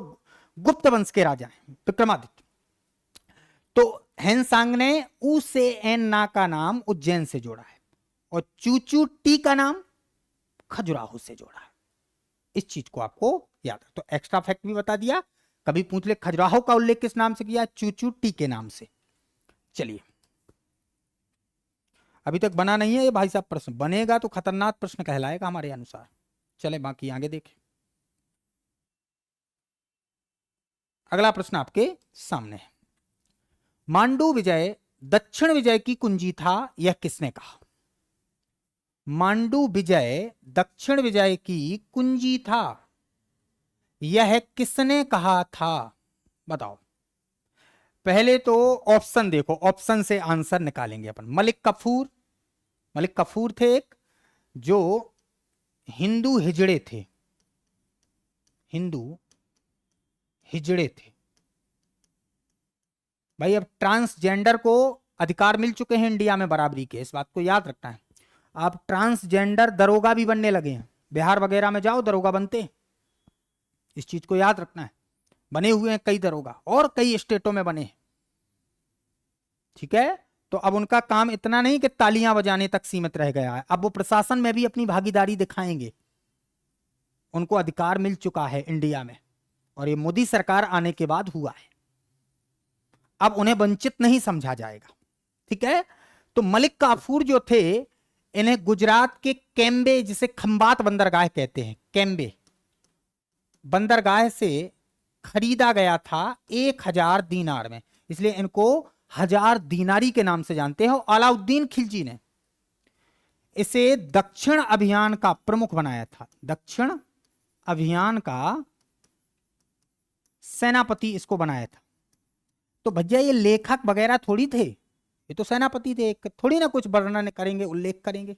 गुप्त वंश के राजा हैं, विक्रमादित्य। तो हेनसांग ने ऊ से एन ना का नाम उज्जैन से जोड़ा है और चूचू टी का नाम खजुराहो से जोड़ा है। इस चीज को आपको याद है। तो एक्स्ट्रा फैक्ट भी बता दिया। कभी पूछ ले खजुराहो का उल्लेख किस नाम से किया, चूचू टी के नाम से। चलिए, अभी तक बना नहीं है ये भाई साहब प्रश्न, बनेगा तो खतरनाक प्रश्न कहलाएगा हमारे अनुसार। चले बाकी आगे देखें। अगला प्रश्न आपके सामने है। मांडू विजय दक्षिण विजय की कुंजी था, यह किसने कहा? मांडू विजय दक्षिण विजय की कुंजी था, यह किसने कहा था? बताओ। पहले तो ऑप्शन देखो, ऑप्शन से आंसर निकालेंगे अपन। मलिक कफूर, मलिक कफूर थे एक, जो हिंदू हिजड़े थे, हिंदू हिजड़े थे। भाई अब ट्रांसजेंडर को अधिकार मिल चुके हैं इंडिया में बराबरी के, इस बात को याद रखना है। आप ट्रांसजेंडर दरोगा भी बनने लगे हैं, बिहार वगैरह में जाओ दरोगा बनते हैं, इस चीज को याद रखना है। बने हुए हैं कई दरोगा और कई स्टेटों में बने हैं, ठीक है। तो अब उनका काम इतना नहीं कि तालियां बजाने तक सीमित रह गया है, अब वो प्रशासन में भी अपनी भागीदारी दिखाएंगे। उनको अधिकार मिल चुका है इंडिया में, और ये मोदी सरकार आने के बाद हुआ है। अब उन्हें वंचित नहीं समझा जाएगा, ठीक है। तो मलिक काफूर जो थे, इन्हें गुजरात के केम्बे, जिसे खंबात बंदरगाह कहते हैं, केम्बे बंदरगाह से खरीदा गया था 1000 दीनार में, इसलिए इनको 1000 दीनारी के नाम से जानते हैं। अलाउद्दीन खिलजी ने इसे दक्षिण अभियान का प्रमुख बनाया था, दक्षिण अभियान का सेनापति इसको बनाया था। तो भैया ये लेखक वगैरह थोड़ी थे, ये तो सेनापति थे, थोड़ी ना कुछ वर्णन करेंगे, उल्लेख करेंगे,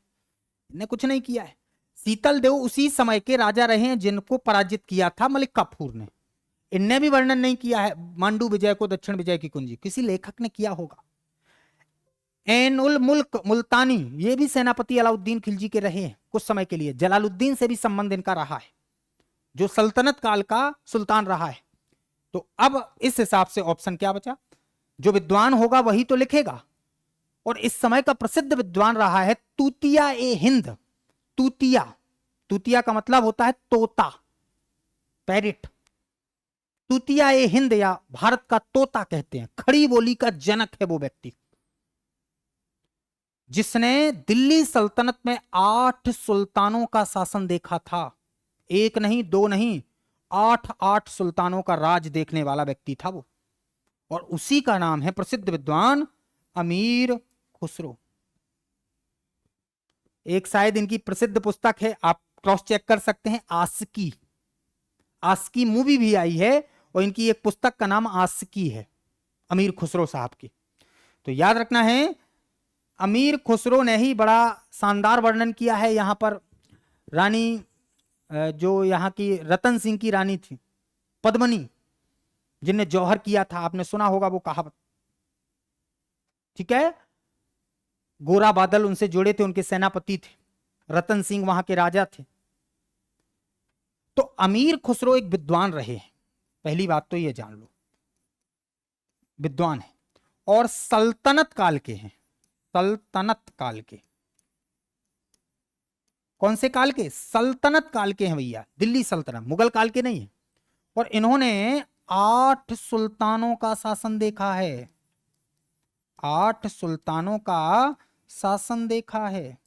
इन्हें कुछ नहीं किया है। शीतल देव उसी समय के राजा रहे हैं जिनको पराजित किया था मलिक काफूर ने, इनने भी वर्णन नहीं किया है मांडू विजय को दक्षिण विजय की कुंजी, किसी लेखक ने किया होगा। एन उल मुल्क मुल्तानी, ये भी सेनापति अलाउद्दीन खिलजी के रहे हैं कुछ समय के लिए, जलालुद्दीन से भी संबंध इनका रहा है, जो सल्तनत काल का सुल्तान रहा है। तो अब इस हिसाब से ऑप्शन क्या बचा, जो विद्वान होगा वही तो लिखेगा, और इस समय का प्रसिद्ध विद्वान रहा है तूतिया ए हिंद। तूतिया, तूतिया का मतलब होता है तोता, पैरिट। तूतिया ए हिंद या भारत का तोता कहते हैं, खड़ी बोली का जनक है वो व्यक्ति, जिसने दिल्ली सल्तनत में 8 सुल्तानों का शासन देखा था, एक नहीं दो नहीं, 8 सुल्तानों का राज देखने वाला व्यक्ति था वो, और उसी का नाम है प्रसिद्ध विद्वान अमीर खुसरो। एक शायद इनकी प्रसिद्ध पुस्तक है, आप क्रॉस चेक कर सकते हैं, आस्की। आस्की मूवी भी आई है, और इनकी एक पुस्तक का नाम आस्की है, अमीर खुसरो साहब की। तो याद रखना है, अमीर खुसरो ने ही बड़ा शानदार वर्णन किया है। यहां पर रानी, जो यहाँ की रतन सिंह की रानी थी पद्मनी, जिनने जौहर किया था, आपने सुना होगा वो कहावत, ठीक है। गोरा बादल उनसे जुड़े थे, उनके सेनापति थे, रतन सिंह वहां के राजा थे। तो अमीर खुसरो एक विद्वान रहे हैं, पहली बात तो ये जान लो, विद्वान है, और सल्तनत काल के हैं, सल्तनत काल के। कौन से काल के? सल्तनत काल के हैं भैया, दिल्ली सल्तनत, मुगल काल के नहीं है। और इन्होंने 8 सुल्तानों का शासन देखा है, 8 सुल्तानों का शासन देखा है,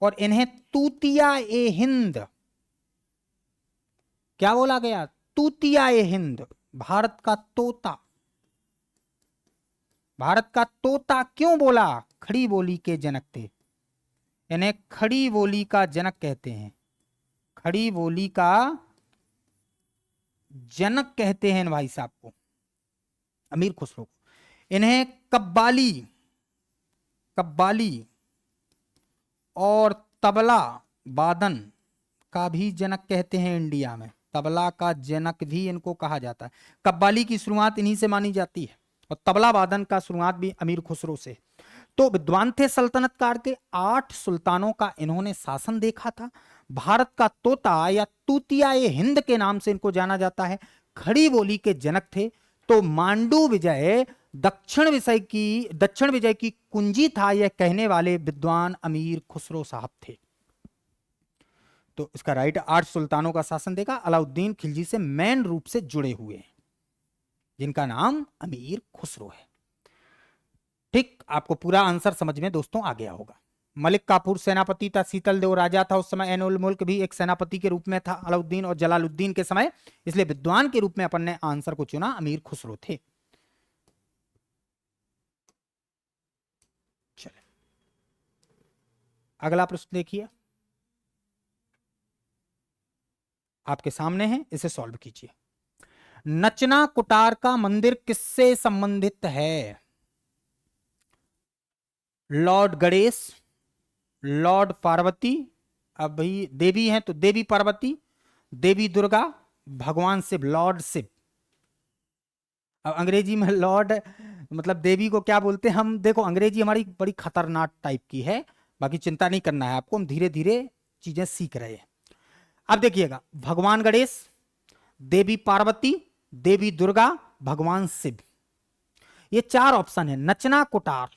और इन्हें तूतिया ए हिंद, क्या बोला गया? तूतिया ए हिंद, भारत का तोता। भारत का तोता क्यों बोला? खड़ी बोली के जनक थे, इन्हें खड़ी बोली का जनक कहते हैं, खड़ी बोली का जनक कहते हैं भाई साहब को, अमीर खुसरो को। इन्हें कव्वाली, कव्वाली और तबला वादन का भी जनक कहते हैं इंडिया में, तबला का जनक भी इनको कहा जाता है। कव्वाली की शुरुआत इन्हीं से मानी जाती है और तबला वादन का शुरुआत भी अमीर खुसरो से। तो विद्वान थे सल्तनत काल के, 8 सुल्तानों का इन्होंने शासन देखा था। भारत का तोता या तूतिया ए हिंद के नाम से इनको जाना जाता है। खड़ी बोली के जनक थे। तो मांडू विजय दक्षिण विजय की कुंजी था, यह कहने वाले विद्वान अमीर खुसरो साहब थे। तो इसका राइट, 8 सुल्तानों का शासन देखा, अलाउद्दीन खिलजी से मेन रूप से जुड़े हुए हैं, जिनका नाम अमीर खुसरो है। ठीक, आपको पूरा आंसर समझ में दोस्तों आ गया होगा। मलिक काफूर सेनापति था, शीतल देव राजा था उस समय, एनुल मुल्क भी एक सेनापति के रूप में था अलाउद्दीन और जलालुद्दीन के समय, इसलिए विद्वान के रूप में अपन ने आंसर को चुना, अमीर खुसरो थे। चले अगला प्रश्न देखिए, आपके सामने है, इसे सॉल्व कीजिए। नचना कुटार का मंदिर किससे संबंधित है? लॉर्ड गणेश, लॉर्ड पार्वती, अब भाई देवी हैं तो देवी पार्वती, देवी दुर्गा, भगवान शिव, लॉर्ड शिव। अब अंग्रेजी में लॉर्ड मतलब देवी को क्या बोलते हैं हम, देखो अंग्रेजी हमारी बड़ी खतरनाक टाइप की है, बाकी चिंता नहीं करना है आपको, हम धीरे धीरे चीजें सीख रहे हैं। अब देखिएगा, भगवान गणेश, देवी पार्वती, देवी दुर्गा, भगवान शिव, ये 4 ऑप्शन है। नचना कुटार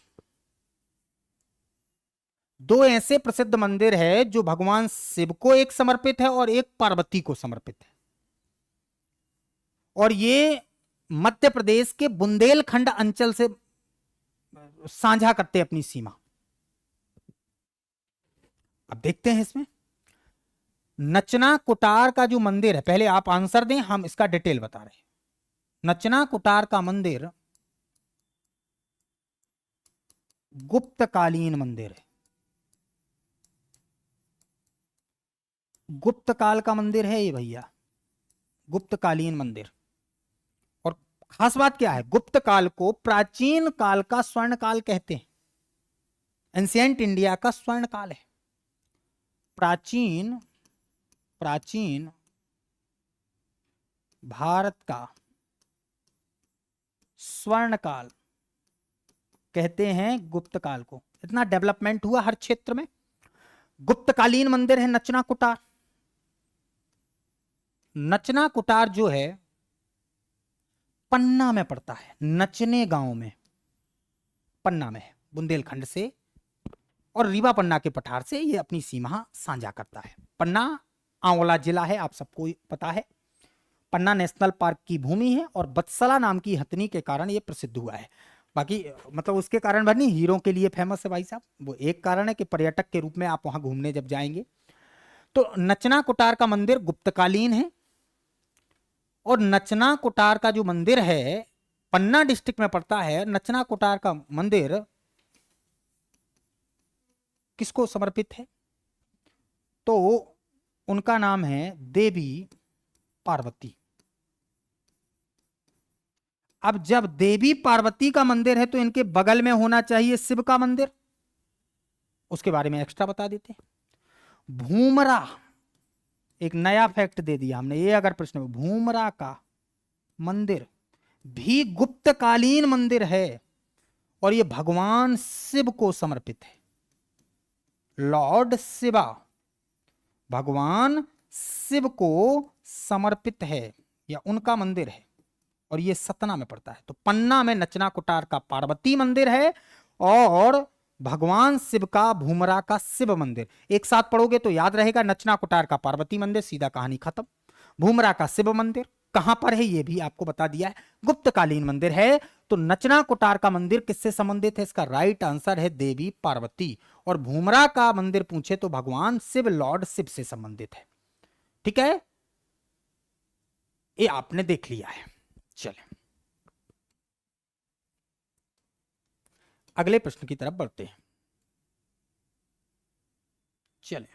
2 ऐसे प्रसिद्ध मंदिर है जो भगवान शिव को एक समर्पित है और एक पार्वती को समर्पित है, और ये मध्य प्रदेश के बुंदेलखंड अंचल से साझा करते हैं अपनी सीमा। अब देखते हैं इसमें नचना कुटार का जो मंदिर है, पहले आप आंसर दें, हम इसका डिटेल बता रहे हैं। नचना कुटार का मंदिर गुप्तकालीन मंदिर है, गुप्त काल का मंदिर है ये भैया, गुप्तकालीन मंदिर। और खास बात क्या है, गुप्त काल को प्राचीन काल का स्वर्ण काल कहते हैं, एंशिएंट इंडिया का स्वर्ण काल है, प्राचीन भारत का स्वर्ण काल कहते हैं गुप्त काल को। इतना डेवलपमेंट हुआ हर क्षेत्र में। गुप्तकालीन मंदिर है नचना कुटार। नचना कुटार जो है पन्ना में पड़ता है, नचने गांव में, पन्ना में है, बुंदेलखंड से और रीवा पन्ना के पठार से ये अपनी सीमा साझा करता है। पन्ना आंवला जिला है, आप सबको पता है। पन्ना नेशनल पार्क की भूमि है और बत्सला नाम की हथनी के कारण ये प्रसिद्ध हुआ है। बाकी मतलब उसके कारण भर नहीं, हीरों के लिए फेमस है भाई साहब, वो एक कारण है कि पर्यटक के रूप में आप वहां घूमने जब जाएंगे। तो नचना कुटार का मंदिर गुप्तकालीन है, और नचना कुटार का जो मंदिर है पन्ना डिस्ट्रिक्ट में पड़ता है। नचना कुटार का मंदिर किसको समर्पित है? तो उनका नाम है देवी पार्वती। अब जब देवी पार्वती का मंदिर है तो इनके बगल में होना चाहिए शिव का मंदिर, उसके बारे में एक्स्ट्रा बता देते हैं। भूमरा, एक नया फैक्ट दे दिया हमने, ये अगर प्रश्न में, भूमरा का मंदिर भी गुप्तकालीन मंदिर है और ये भगवान शिव को समर्पित है। लॉर्ड शिवा भगवान शिव को समर्पित है या उनका मंदिर है, और ये सतना में पड़ता है। तो पन्ना में नचना कुटार का पार्वती मंदिर है और भगवान शिव का भूमरा का शिव मंदिर। एक साथ पढ़ोगे तो याद रहेगा, नचना कुटार का पार्वती मंदिर, सीधा कहानी खत्म। भूमरा का शिव मंदिर कहां पर है ये भी आपको बता दिया है, गुप्तकालीन मंदिर है। तो नचना कुटार का मंदिर किससे संबंधित है? इसका राइट आंसर है देवी पार्वती। और भूमरा का मंदिर पूछे तो भगवान शिव, लॉर्ड शिव से संबंधित है। ठीक है, ये आपने देख लिया है। चले अगले प्रश्न की तरफ बढ़ते हैं। चले,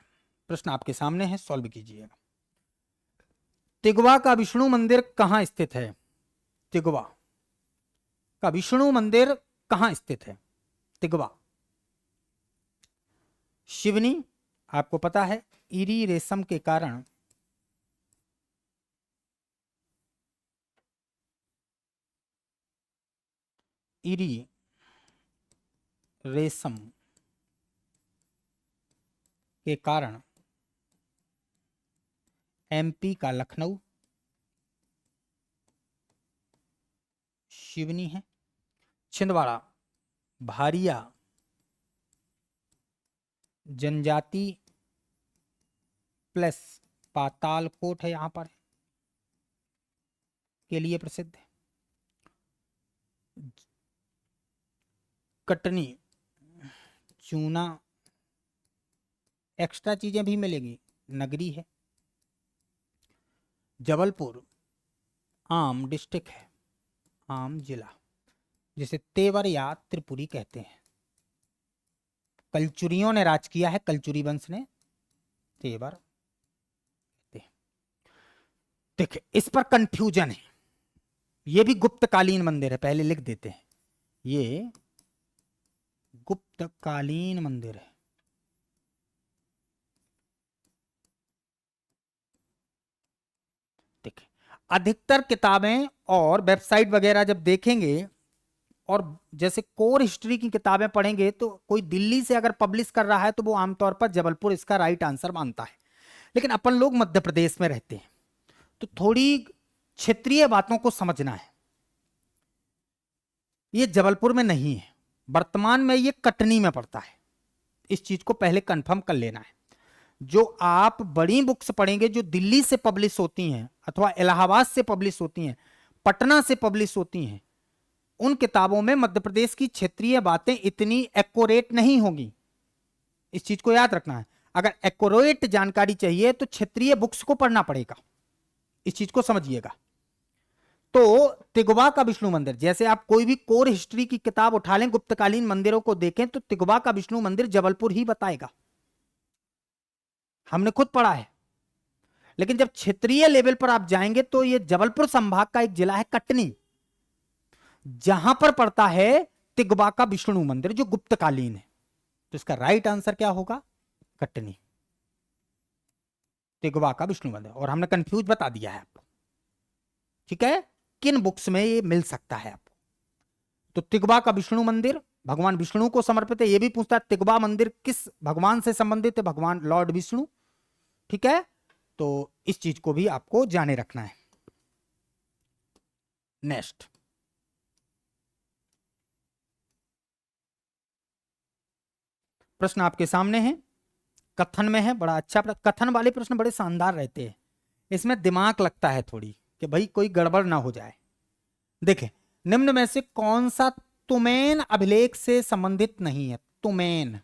प्रश्न आपके सामने है, सॉल्व कीजिएगा। तिगवा का विष्णु मंदिर कहां स्थित है? तिगवा का विष्णु मंदिर कहां स्थित है? तिगवा। शिवनी, आपको पता है ईरी रेशम के कारण इरी रेशम के कारण एमपी का लखनऊ शिवनी है। छिंदवाड़ा भारिया जनजाति प्लस पातालकोट है यहां पर के लिए प्रसिद्ध है। कटनी चूना एक्स्ट्रा चीजें भी मिलेंगी, नगरी है। जबलपुर आम डिस्ट्रिक्ट है, आम जिला, जिसे तेवर या त्रिपुरी कहते हैं। कलचुरियों ने राज किया है, कलचुरी वंश ने, तेवर। देखिए इस पर कंफ्यूजन है, ये भी गुप्तकालीन मंदिर है, पहले लिख देते हैं, ये गुप्तकालीन मंदिर है। देखिए अधिकतर किताबें और वेबसाइट वगैरह जब देखेंगे और जैसे कोर हिस्ट्री की किताबें पढ़ेंगे तो कोई दिल्ली से अगर पब्लिश कर रहा है तो वो आमतौर पर जबलपुर इसका राइट आंसर मानता है। लेकिन अपन लोग मध्य प्रदेश में रहते हैं तो थोड़ी क्षेत्रीय बातों को समझना है। ये जबलपुर में नहीं है, वर्तमान में ये कटनी में पड़ता है। इस चीज को पहले कंफर्म कर लेना है। जो आप बड़ी बुक्स पढ़ेंगे जो दिल्ली से पब्लिश होती हैं अथवा इलाहाबाद से पब्लिश होती हैं, पटना से पब्लिश होती हैं, उन किताबों में मध्य प्रदेश की क्षेत्रीय बातें इतनी एक्यूरेट नहीं होगी। इस चीज को याद रखना है। अगर एक्यूरेट जानकारी चाहिए तो क्षेत्रीय बुक्स को पढ़ना पड़ेगा, इस चीज को समझिएगा। तो तिगवा का विष्णु मंदिर, जैसे आप कोई भी कोर हिस्ट्री की किताब उठा लें, गुप्तकालीन मंदिरों को देखें तो तिगवा का विष्णु मंदिर जबलपुर ही बताएगा, हमने खुद पढ़ा है। लेकिन जब क्षेत्रीय लेवल पर आप जाएंगे तो यह जबलपुर संभाग का एक जिला है कटनी, जहां पर पड़ता है तिगवा का विष्णु मंदिर जो गुप्तकालीन है। तो इसका राइट आंसर क्या होगा? कटनी, तिगवा का विष्णु मंदिर। और हमने कंफ्यूज बता दिया है आपको, ठीक है, किन बुक्स में ये मिल सकता है आपको। तो तिगवा का विष्णु मंदिर भगवान विष्णु को समर्पित है। ये भी पूछता है तिगवा मंदिर किस भगवान से संबंधित है? भगवान लॉर्ड विष्णु, ठीक है। तो इस चीज को भी आपको जाने रखना है। नेक्स्ट प्रश्न आपके सामने है, कथन में है, बड़ा अच्छा कथन वाले प्रश्न बड़े शानदार रहते हैं, इसमें दिमाग लगता है थोड़ी कि भाई कोई गड़बड़ ना हो जाए। देखें, निम्न में से कौन सा तुमेन अभिलेख से संबंधित नहीं है? तुमेन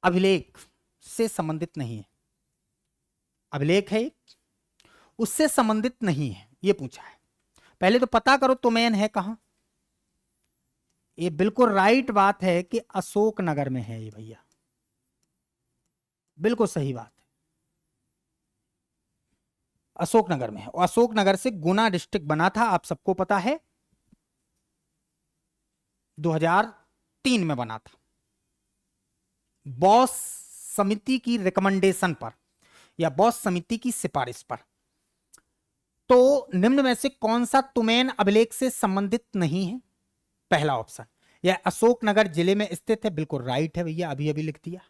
अभिलेख से संबंधित नहीं है, अभिलेख है उससे संबंधित नहीं है, ये पूछा है। पहले तो पता करो तुमेन है कहां। ये बिल्कुल राइट बात है कि अशोकनगर में है ये भैया, बिल्कुल सही बात है, अशोकनगर में है। और अशोकनगर से गुना डिस्ट्रिक्ट बना था, आप सबको पता है, 2003 में बना था, बॉस समिति की रिकमेंडेशन पर या बॉस समिति की सिफारिश पर। तो निम्न में से कौन सा तुमेन अभिलेख से संबंधित नहीं है? पहला ऑप्शन, यह अशोकनगर जिले में स्थित है, बिल्कुल राइट है भैया, अभी अभी लिख दिया।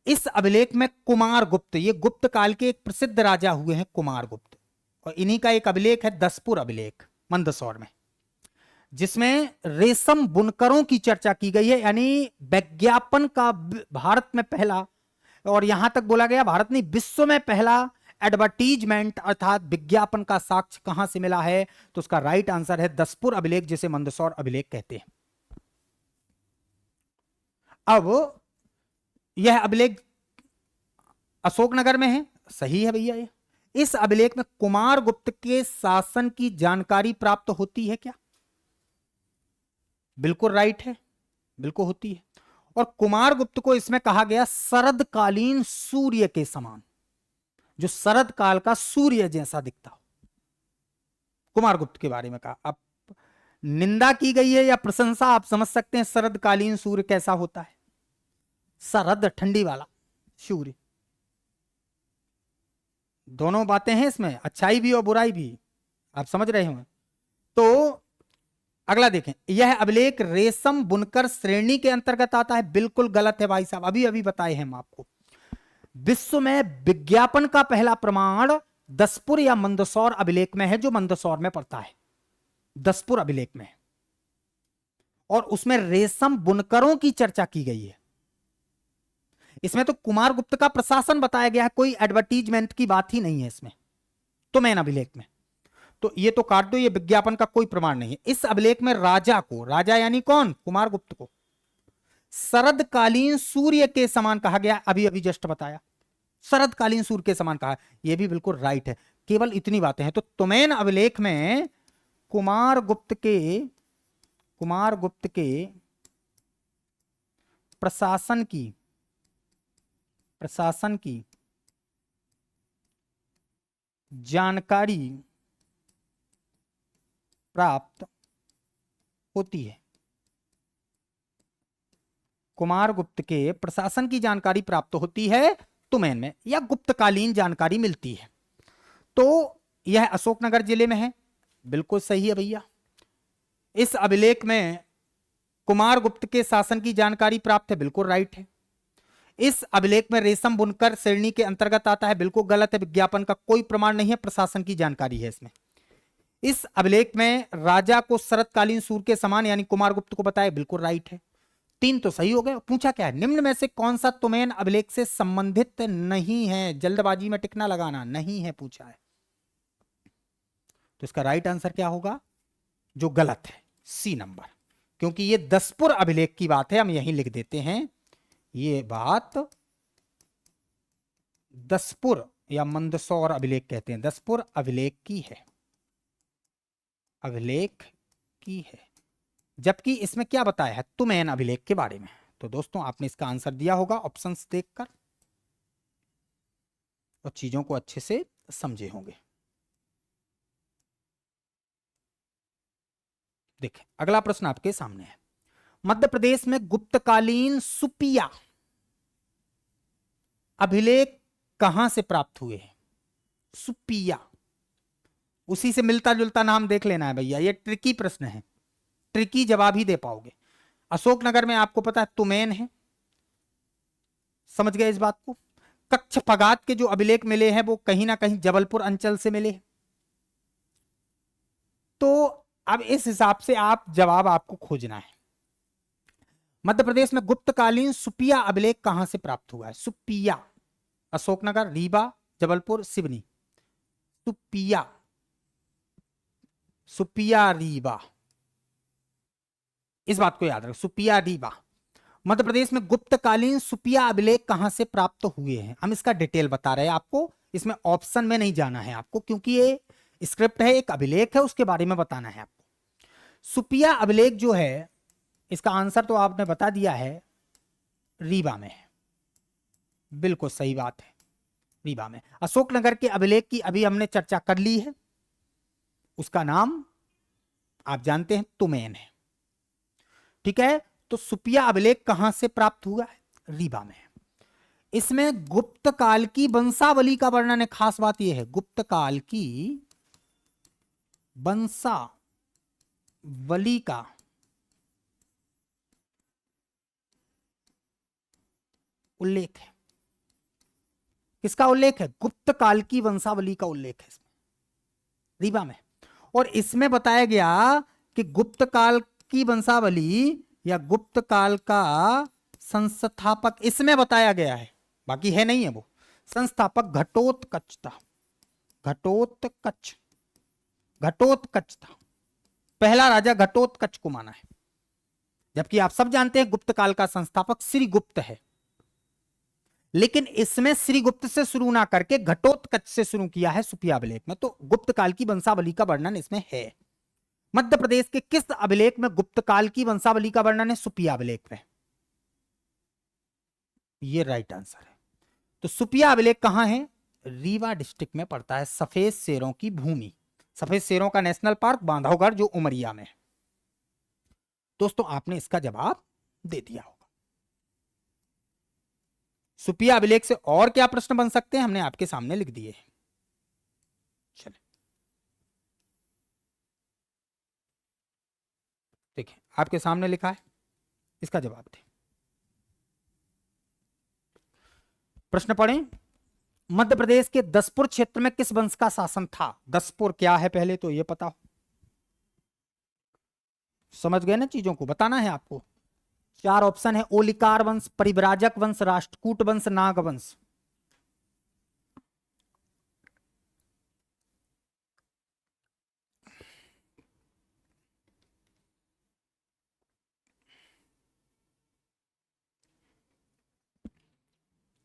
इस अभिलेख में कुमार गुप्त, ये गुप्त काल के एक प्रसिद्ध राजा हुए हैं कुमार गुप्त, और इन्हीं का एक अभिलेख है दसपुर अभिलेख मंदसौर में, जिसमें रेशम बुनकरों की चर्चा की गई है। यानी विज्ञापन का भारत में पहला, और यहां तक बोला गया भारत नहीं विश्व में पहला एडवर्टीजमेंट अर्थात विज्ञापन का साक्ष्य कहां से मिला है? तो उसका राइट आंसर है दसपुर अभिलेख, जिसे मंदसौर अभिलेख कहते हैं। अब यह अभिलेख अशोकनगर में है, सही है भैया। ये इस अभिलेख में कुमार गुप्त के शासन की जानकारी प्राप्त होती है क्या? बिल्कुल राइट है, बिल्कुल होती है। और कुमार गुप्त को इसमें कहा गया शरदकालीन सूर्य के समान, जो शरद काल का सूर्य जैसा दिखता हो, कुमार गुप्त के बारे में कहा। अब निंदा की गई है या प्रशंसा, आप समझ सकते हैं शरदकालीन सूर्य कैसा होता है। शरद ठंडी वाला सूर्य, दोनों बातें हैं इसमें, अच्छाई भी और बुराई भी। आप समझ रहे होंगे। तो अगला देखें, यह अभिलेख रेशम बुनकर श्रेणी के अंतर्गत आता है। बिल्कुल गलत है भाई साहब, अभी अभी बताए हैं हम आपको। विश्व में विज्ञापन का पहला प्रमाण दसपुर या मंदसौर अभिलेख में है, जो मंदसौर में पड़ता है, दसपुर अभिलेख में, और उसमें रेशम बुनकरों की चर्चा की गई है। इसमें तो कुमार गुप्त का प्रशासन बताया गया है, कोई एडवर्टीजमेंट की बात ही नहीं है इसमें, तो मैन अभिलेख में। तो ये तो काट दो, ये विज्ञापन का कोई प्रमाण नहीं है। इस अभिलेख में राजा को, राजा यानी कौन, कुमार गुप्त को शरदकालीन सूर्य के समान कहा गया, अभी अभी जस्ट बताया, शरदकालीन सूर्य के समान कहा, यह भी बिल्कुल राइट है। केवल इतनी बातें हैं। तो तुमैन अभिलेख में कुमार गुप्त के प्रशासन की जानकारी प्राप्त होती है। कुमार गुप्त के प्रशासन की जानकारी प्राप्त होती है तुमैन में, या गुप्तकालीन जानकारी मिलती है। तो यह अशोकनगर जिले में है, बिल्कुल सही है भैया। इस अभिलेख में कुमार गुप्त के शासन की जानकारी प्राप्त है, बिल्कुल राइट है। इस अभिलेख में रेशम बुनकर श्रेणी के अंतर्गत आता है, बिल्कुल गलत है, विज्ञापन का कोई प्रमाण नहीं है, प्रशासन की जानकारी है इसमें। इस अभिलेख में राजा को शरदकालीन सूर्य के समान यानी कुमार गुप्त को बताया, बिल्कुल राइट है। 3 तो सही हो गए। पूछा क्या है, निम्न में से कौन सा तुमैन अभिलेख से संबंधित नहीं है? जल्दबाजी में टिकना लगाना नहीं है, पूछा है। तो इसका राइट आंसर क्या होगा, जो गलत है, सी नंबर, क्योंकि ये दसपुर अभिलेख की बात है। हम यहीं लिख देते हैं, ये बात दसपुर या मंदसौर अभिलेख कहते हैं, दसपुर अभिलेख की है, अभिलेख की है। जबकि इसमें क्या बताया है, तुमैन अभिलेख के बारे में। तो दोस्तों आपने इसका आंसर दिया होगा ऑप्शंस देखकर, और चीजों को अच्छे से समझे होंगे। देखें अगला प्रश्न आपके सामने है, मध्य प्रदेश में गुप्तकालीन सुपिया अभिलेख कहां से प्राप्त हुए हैं? सुपिया, उसी से मिलता जुलता नाम देख लेना है भैया, ये ट्रिकी प्रश्न है, ट्रिकी जवाब ही दे पाओगे। अशोकनगर में आपको पता है तुमैन है, समझ गए इस बात को। कच्छ पगात के जो अभिलेख मिले हैं वो कहीं ना कहीं जबलपुर अंचल से मिले। तो अब इस हिसाब से आप जवाब आपको खोजना है। मध्य प्रदेश में गुप्तकालीन सुपिया अभिलेख कहां से प्राप्त हुआ है? सुपिया, अशोकनगर, रीवा, जबलपुर, सिवनी। सुपिया, सुपिया रीवा, इस बात को याद रखो, सुपिया रीवा। मध्य प्रदेश में गुप्तकालीन सुपिया अभिलेख कहां से प्राप्त हुए हैं? हम इसका डिटेल बता रहे हैं आपको, इसमें ऑप्शन में नहीं जाना है आपको, क्योंकि ये स्क्रिप्ट है, एक अभिलेख है, उसके बारे में बताना है आपको। सुपिया अभिलेख जो है, इसका आंसर तो आपने बता दिया है, रीवा में है, बिल्कुल सही बात है, रीवा में। अशोकनगर के अभिलेख की अभी हमने चर्चा कर ली है, उसका नाम आप जानते हैं, तुमैन है, ठीक है। तो सुपिया अभिलेख कहां से प्राप्त हुआ है? रीवा में। इसमें गुप्त काल की वंशावली का वर्णन है, खास बात यह है, गुप्त काल की वंशावली का उल्लेख है। किसका उल्लेख है? गुप्त काल की वंशावली का उल्लेख है इसमें, रीवा में। और इसमें बताया गया कि गुप्त काल की वंशावली या गुप्त काल का संस्थापक इसमें बताया गया है, बाकी है नहीं है वो। संस्थापक घटोत्कच था, घटोत्कच था, पहला राजा घटोत्कच को माना है। जबकि आप सब जानते हैं गुप्त काल का संस्थापक श्रीगुप्त है, लेकिन इसमें श्रीगुप्त से शुरू ना करके घटोत्कच से शुरू किया है सुपिया अभिलेख में। तो गुप्त काल की वंशावली का वर्णन इसमें है। मध्य प्रदेश के किस अभिलेख में गुप्त काल की वंशावली का वर्णन है? सुपिया अभिलेख में, ये राइट आंसर है। तो सुपिया अभिलेख कहां है? रीवा डिस्ट्रिक्ट में पड़ता है, सफेद शेरों की भूमि, सफेद शेरों का नेशनल पार्क बांधवगढ़ जो उमरिया में है। दोस्तों आपने इसका जवाब दे दिया होगा। सुपिया अभिलेख से और क्या प्रश्न बन सकते हैं हमने आपके सामने लिख दिए हैं। चलिए देखिए आपके सामने लिखा है, इसका जवाब दें। प्रश्न पढ़ें। मध्य प्रदेश के दसपुर क्षेत्र में किस वंश का शासन था? दसपुर क्या है पहले तो ये पता हो। समझ गए ना, चीजों को बताना है आपको। चार ऑप्शन है, ओलिकार वंश, परिव्राजक वंश, राष्ट्रकूट वंश, नाग वंश।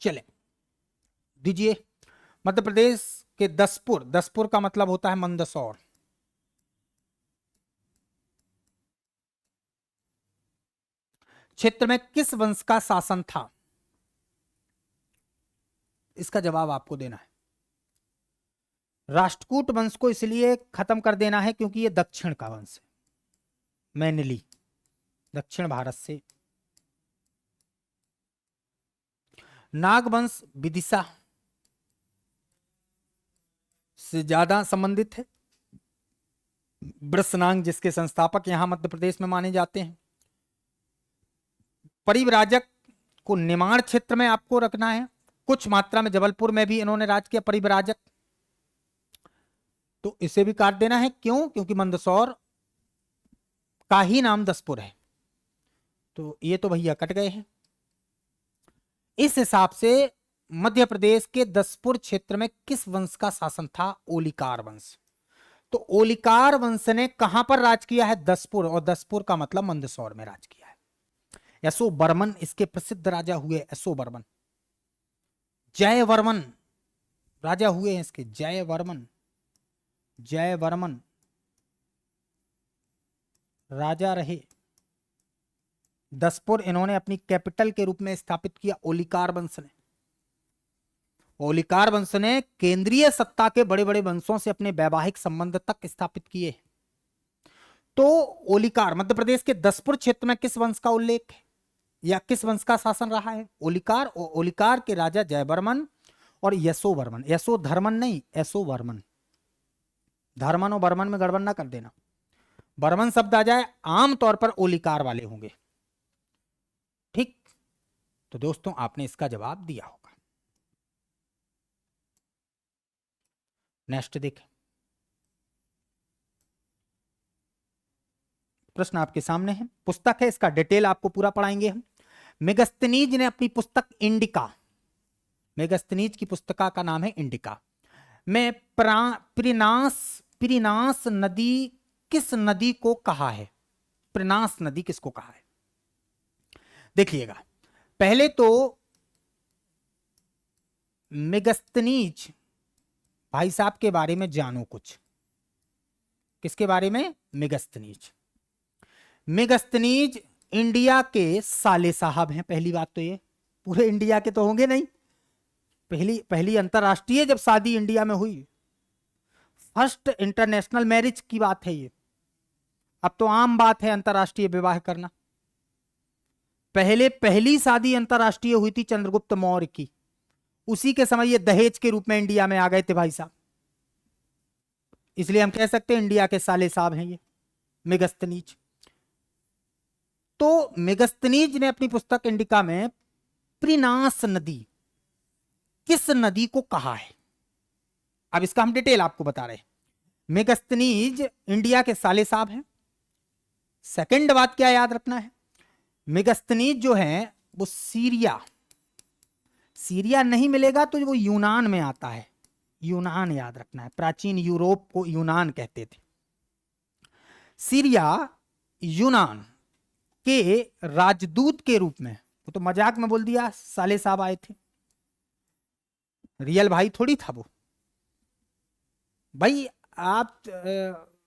चले दीजिए। मध्य प्रदेश के दसपुर, दसपुर का मतलब होता है मंदसौर। क्षेत्र में किस वंश का शासन था? इसका जवाब आपको देना है। राष्ट्रकूट वंश को इसलिए खत्म कर देना है क्योंकि ये दक्षिण का वंश है, मैनली दक्षिण भारत से। नागवंश विदिशा से ज्यादा संबंधित है। वृषनांग जिसके संस्थापक यहां मध्य प्रदेश में माने जाते हैं। परिव्राजक को निमाड़ क्षेत्र में आपको रखना है, कुछ मात्रा में जबलपुर में भी इन्होंने राज किया परिव्राजक, तो इसे भी काट देना है। क्यों? क्योंकि मंदसौर का ही नाम दसपुर है, तो ये तो भैया कट गए हैं। इस हिसाब से मध्य प्रदेश के दसपुर क्षेत्र में किस वंश का शासन था? ओलिकार वंश। तो ओलिकार वंश ने कहां पर राज किया है? दसपुर, और दसपुर का मतलब मंदसौर में राज किया है। यशो बर्मन इसके प्रसिद्ध राजा हुए। यशो बर्मन, जय वर्मन राजा हुए हैं इसके, जय वर्मन, जय वर्मन राजा रहे। दसपुर इन्होंने अपनी कैपिटल के रूप में स्थापित किया ओलिकार वंश ने। ओलिकार वंश ने केंद्रीय सत्ता के बड़े बड़े वंशों से अपने वैवाहिक संबंध तक स्थापित किए। तो ओलिकार, मध्य प्रदेश के दसपुर क्षेत्र में किस वंश का उल्लेख है या किस वंश का शासन रहा है? ओलिकार। और ओलिकार के राजा जयवर्मन और यशोवर्मन, यशोधर्मन नहीं, यशोवर्मन। धर्मन और बर्मन में गड़बड़ ना कर देना, बर्मन शब्द आ जाए आमतौर पर ओलिकार वाले होंगे, ठीक। तो दोस्तों आपने इसका जवाब दिया होगा। नेक्स्ट देखें, प्रश्न आपके सामने है, पुस्तक है, इसका डिटेल आपको पूरा पढ़ाएंगे हम। मेगस्थनीज ने अपनी पुस्तक इंडिका, मेगस्थनीज की पुस्तका का नाम है इंडिका, में प्रिनास नदी किस नदी को कहा है? प्रिनास नदी किसको कहा है? देखिएगा, पहले तो मेगस्थनीज भाई साहब के बारे में जानो कुछ। किसके बारे में? मेगस्थनीज। मेगस्थनीज इंडिया के साले साहब हैं। पहली बात तो ये, पूरे इंडिया के तो होंगे नहीं, पहली अंतरराष्ट्रीय जब शादी इंडिया में हुई, फर्स्ट इंटरनेशनल मैरिज की बात है ये। अब तो आम बात है अंतरराष्ट्रीय विवाह करना। पहले पहली शादी अंतरराष्ट्रीय हुई थी चंद्रगुप्त मौर्य की, उसी के समय ये दहेज के रूप में इंडिया में आ गए थे भाई साहब, इसलिए हम कह सकते हैं इंडिया के साले साहब हैं ये मेगस्थनीज। तो मेगस्थनीज ने अपनी पुस्तक इंडिका में प्रिनास नदी किस नदी को कहा है? अब इसका हम डिटेल आपको बता रहे हैं। मेगस्थनीज इंडिया के साले साहब हैं। सेकंड बात क्या याद रखना है, मेगस्थनीज जो है वो सीरिया नहीं मिलेगा तो वो यूनान में आता है, यूनान याद रखना है। प्राचीन यूरोप को यूनान कहते थे। सीरिया यूनान के राजदूत के रूप में, वो तो मजाक में बोल दिया साले साहब आए थे, रियल भाई थोड़ी था वो। भाई आप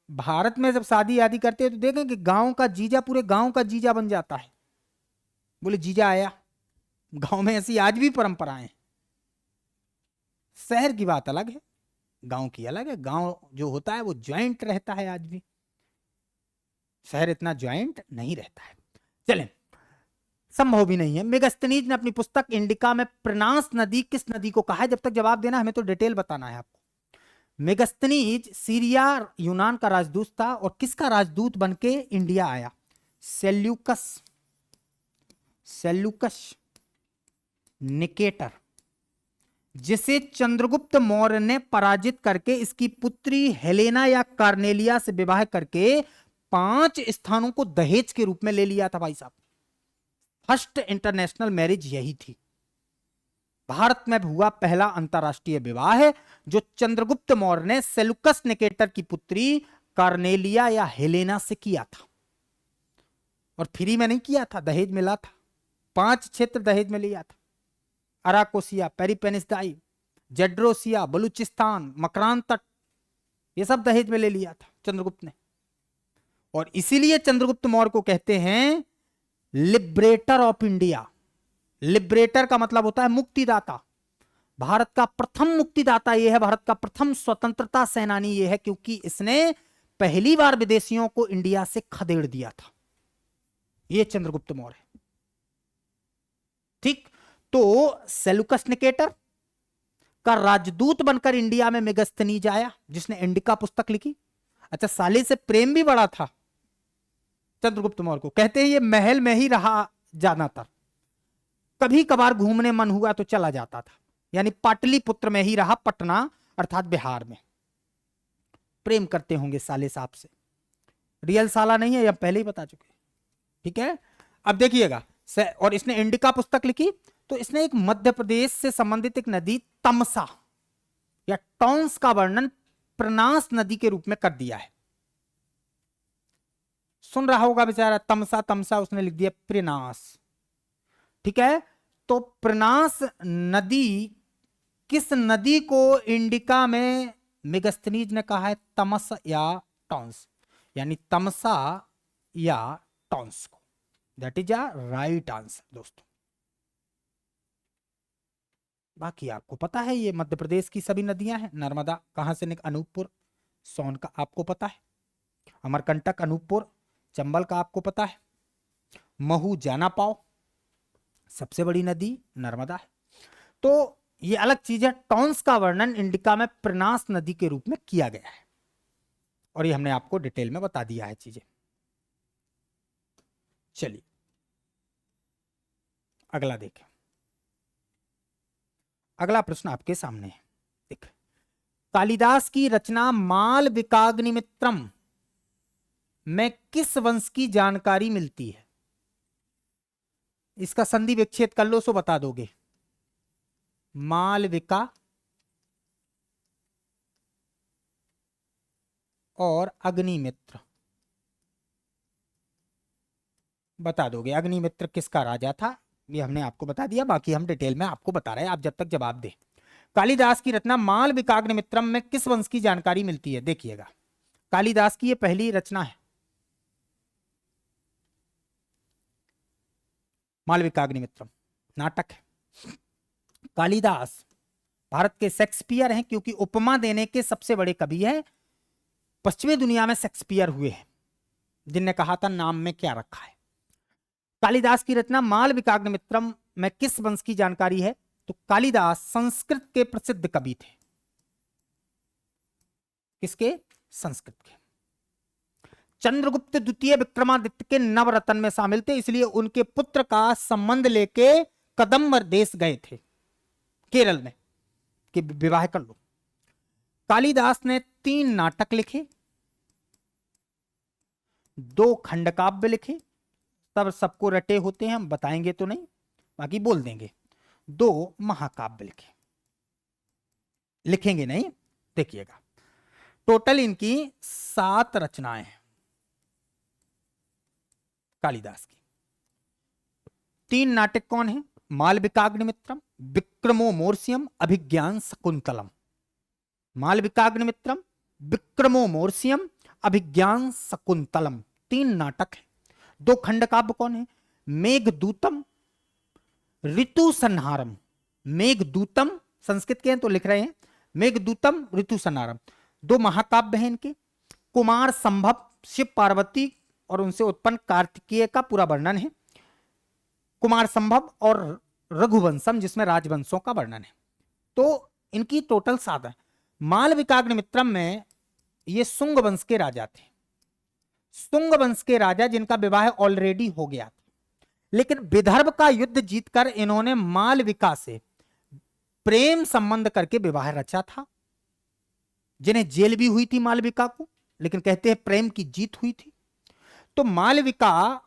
भारत में जब शादी आदि करते हैं तो देखें कि गांव का जीजा पूरे गांव का जीजा बन जाता है। बोले जीजा आया, गांव में ऐसी आज भी परंपराएं हैं। शहर की बात अलग है, गांव की अलग है। गांव जो होता है वो ज्वाइंट रहता है आज भी, शहर इतना ज्वाइंट नहीं रहता है। चलें, संभव भी नहीं है। मेगस्थनीज ने अपनी पुस्तक इंडिका में प्रिनास नदी किस नदी को कहा है? जब तक जवाब देना हमें तो डिटेल बताना है आपको। मेगस्थनीज सीरिया यूनान का राजदूत था और किसका राजदूत बनके इंडिया आया? सेल्यूकस, सेल्यूकस निकेटर, जिसे चंद्रगुप्त मौर्य ने पराजित करके इसकी पुत्री हेलेना या कार्नेलिया से विवाह करके 5 स्थानों को दहेज के रूप में ले लिया था भाई साहब। फर्स्ट इंटरनेशनल मैरिज यही थी। भारत में हुआ पहला अंतरराष्ट्रीय विवाह है जो चंद्रगुप्त मौर्य ने सेल्यूकस निकेटर की पुत्री कार्नेलिया या हेलेना से किया था। और फ्री में नहीं किया था, दहेज मिला था। 5 क्षेत्र दहेज में लिया था। अराकोसिया, पेरिपेनिसदाई, जेड्रोसिया, बलूचिस्तान, मकरान तट, ये सब दहेज में ले लिया था चंद्रगुप्त ने। और इसीलिए चंद्रगुप्त मौर्य को कहते हैं लिबरेटर ऑफ इंडिया। लिबरेटर का मतलब होता है मुक्तिदाता। भारत का प्रथम मुक्तिदाता यह है, भारत का प्रथम स्वतंत्रता सेनानी यह है, क्योंकि इसने पहली बार विदेशियों को इंडिया से खदेड़ दिया था। यह चंद्रगुप्त मौर्य। ठीक, तो सेल्यूकस निकेटर का राजदूत बनकर इंडिया में मेगस्थनीज आया, जिसने इंडिका पुस्तक लिखी। अच्छा, साले से प्रेम भी बड़ा था चंद्रगुप्त मौर्य को। कहते हैं ये महल में ही रहा जाना था, कभी कभार घूमने मन हुआ तो चला जाता था। यानी पाटलिपुत्र में ही रहा, पटना अर्थात बिहार में। प्रेम करते होंगे साले साहब से। रियल साला नहीं है, यह पहले ही बता चुके। ठीक है, अब देखिएगा। और इसने इंडिका पुस्तक लिखी, तो इसने एक मध्य प्रदेश से संबंधित एक नदी तमसा या टॉन्स का वर्णन प्रनास नदी के रूप में कर दिया है। सुन रहा होगा बेचारा, तमसा तमसा, उसने लिख दिया प्रनास। ठीक है, तो प्रनास नदी, किस नदी को इंडिका में मेगस्थनीज ने कहा है? तमस या टॉन्स, यानी तमसा या टॉन्स को। That is a right answer दोस्तों। बाकी आपको पता है ये मध्य प्रदेश की सभी नदियां हैं। नर्मदा कहां से अनूपपुर, सोन का आपको पता है, अमरकंटक अनूपपुर, चंबल का आपको पता है, महू जानापाव, सबसे बड़ी नदी नर्मदा है। तो ये अलग चीज है। टॉन्स का वर्णन इंडिका में प्रनास नदी के रूप में किया गया है, और ये हमने आपको डिटेल में बता दिया है चीजें। चलिए अगला देखें। अगला प्रश्न आपके सामने है, देख। कालिदास की रचना मालविकाग्निमित्रम में किस वंश की जानकारी मिलती है? इसका संधि विच्छेद कर लो सो बता दोगे। मालविका और अग्निमित्र बता दोगे। अग्निमित्र किसका राजा था ये हमने आपको बता दिया, बाकी हम डिटेल में आपको बता रहे हैं, आप जब तक जवाब दे। कालिदास की रचना मालविकाग्निमित्रम में किस वंश की जानकारी मिलती है? देखिएगा, कालिदास की ये पहली रचना है, मालविकाग्निमित्रम नाटक है। कालिदास भारत के शेक्सपियर हैं, क्योंकि उपमा देने के सबसे बड़े कवि हैं। पश्चिमी दुनिया में शेक्सपियर हुए हैं, जिनने कहा था नाम में क्या रखा है। कालिदास की रचना मालविकाग्निमित्रम में किस वंश की जानकारी है? तो कालिदास संस्कृत के प्रसिद्ध कवि थे। किसके? संस्कृत के। चंद्रगुप्त द्वितीय विक्रमादित्य के नवरत्न में शामिल थे, इसलिए उनके पुत्र का संबंध लेके कदम्बर देश गए थे, केरल में, कि विवाह कर लो। कालिदास ने 3 नाटक लिखे, 2 खंडकाव्य लिखे, तब सबको रटे होते हैं, हम बताएंगे तो नहीं, बाकी बोल देंगे। 2 महाकाव्य लिखे, लिखेंगे नहीं, देखिएगा। टोटल इनकी 7 रचनाएं हैं कालिदास की। 3 नाटक कौन है? मालविकाग्निमित्रम, विक्रमोर्वशीयम, अभिज्ञान शकुंतलम। मालविकाग्निमित्रम, विक्रमोर्वशीयम, अभिज्ञान शकुंतलम, 3 नाटक है। 2 खंडकाव्य कौन है? मेघदूतम, ऋतु संहारम। मेघदूतम संस्कृत के हैं तो लिख रहे हैं, मेघदूतम, ऋतु संहारम। 2 महाकाव्य हैं इनके, कुमार संभव, शिव पार्वती और उनसे उत्पन्न कार्तिकेय का पूरा वर्णन है। कुमार संभव और रघुवंशम, जिसमें राजवंशों का वर्णन है। तो इनकी टोटल 7 है। मालविकाग्निमित्रम में ये शुंग वंश के राजा थे। शुंग वंश के राजा जिनका विवाह ऑलरेडी हो गया था, लेकिन विदर्भ का युद्ध जीतकर इन्होंने मालविका से प्रेम संबंध करके विवाह रचा था, जिन्हें जेल भी हुई थी मालविका को, लेकिन कहते हैं प्रेम की जीत हुई थी। तो मालविका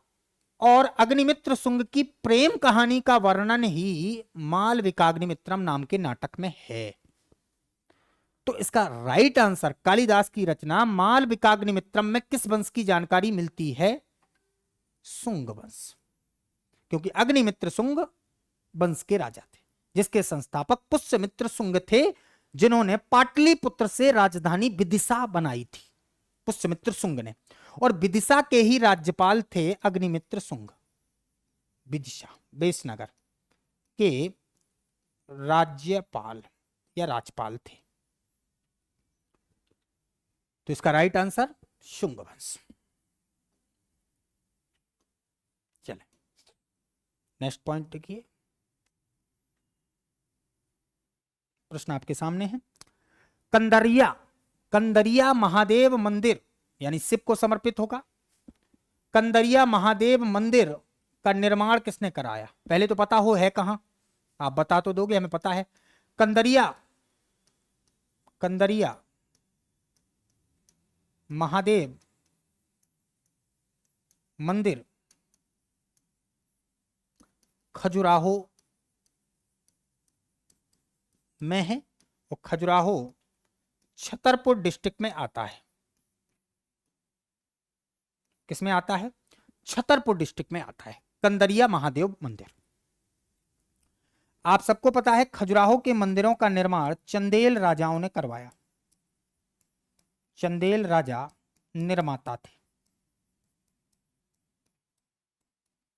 और अग्निमित्र शुंग की प्रेम कहानी का वर्णन ही मालविकाग्निमित्रम नाम के नाटक में है। तो इसका राइट आंसर, कालिदास की रचना मालविकाग्निमित्रम में किस वंश की जानकारी मिलती है? शुंग वंश, क्योंकि अग्निमित्र शुंग वंश के राजा थे, जिसके संस्थापक पुष्यमित्र शुंग थे, जिन्होंने पाटलिपुत्र से राजधानी विदिशा बनाई थी, पुष्यमित्र शुंग ने। और विदिशा के ही राज्यपाल थे अग्निमित्र शुंग। विदिशा बेसनगर के राज्यपाल या राजपाल थे। तो इसका राइट आंसर शुंग वंश। चले नेक्स्ट पॉइंट देखिए, प्रश्न आपके सामने है। कंदरिया, कंदरिया महादेव मंदिर यानी शिव को समर्पित होगा। कंदरिया महादेव मंदिर का निर्माण किसने कराया? पहले तो पता हो है कहां, आप बता तो दोगे, हमें पता है। कंदरिया, कंदरिया महादेव मंदिर खजुराहो में है, और खजुराहो छतरपुर डिस्ट्रिक्ट में आता है। किसमें आता है? छतरपुर डिस्ट्रिक्ट में आता है कंदरिया महादेव मंदिर। आप सबको पता है खजुराहो के मंदिरों का निर्माण चंदेल राजाओं ने करवाया। चंदेल राजा निर्माता थे।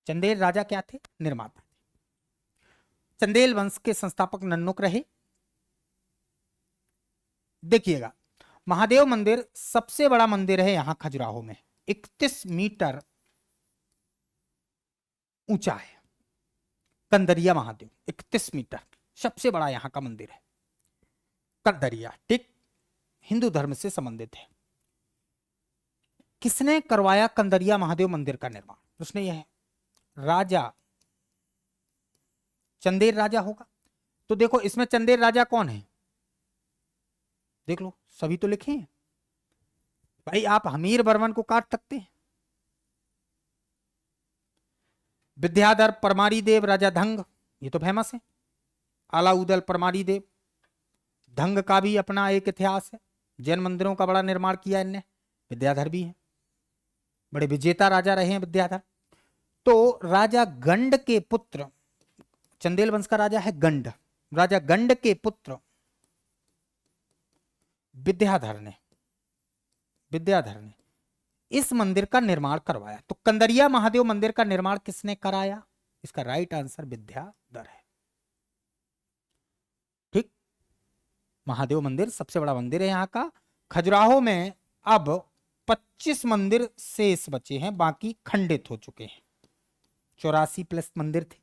चंदेल राजा क्या थे? निर्माता थे। चंदेल वंश के संस्थापक नन्नुक रहे। देखिएगा, महादेव मंदिर सबसे बड़ा मंदिर है यहां खजुराहो में, 31 मीटर ऊंचा है। कंदरिया महादेव 31 मीटर, सबसे बड़ा यहां का मंदिर है कंदरिया। ठीक, हिंदू धर्म से संबंधित है। किसने करवाया कंदरिया महादेव मंदिर का निर्माण? प्रश्न यह है। राजा चंदेल राजा होगा। तो देखो इसमें चंदेल राजा कौन है, देख लो, सभी तो लिखे हैं भाई। आप हमीर बर्मन को काट सकते हैं। विद्याधर परमारी देव राजा धंग, ये तो फेमस है। अलाउदल परमारी देव, धंग का भी अपना एक इतिहास है। जैन मंदिरों का बड़ा निर्माण किया इनने। विद्याधर भी है, बड़े विजेता राजा रहे हैं विद्याधर। तो राजा गंड के पुत्र, चंदेल वंश का राजा है गंड, राजा गंड के पुत्र विद्याधर ने इस मंदिर का निर्माण करवाया। तो कंदरिया महादेव मंदिर का निर्माण किसने कराया? इसका राइट आंसर विद्याधर है। ठीक, महादेव मंदिर सबसे बड़ा मंदिर है यहां का। खजुराहो में अब 25 मंदिर शेष बचे हैं, बाकी खंडित हो चुके हैं। 84 प्लस मंदिर थे,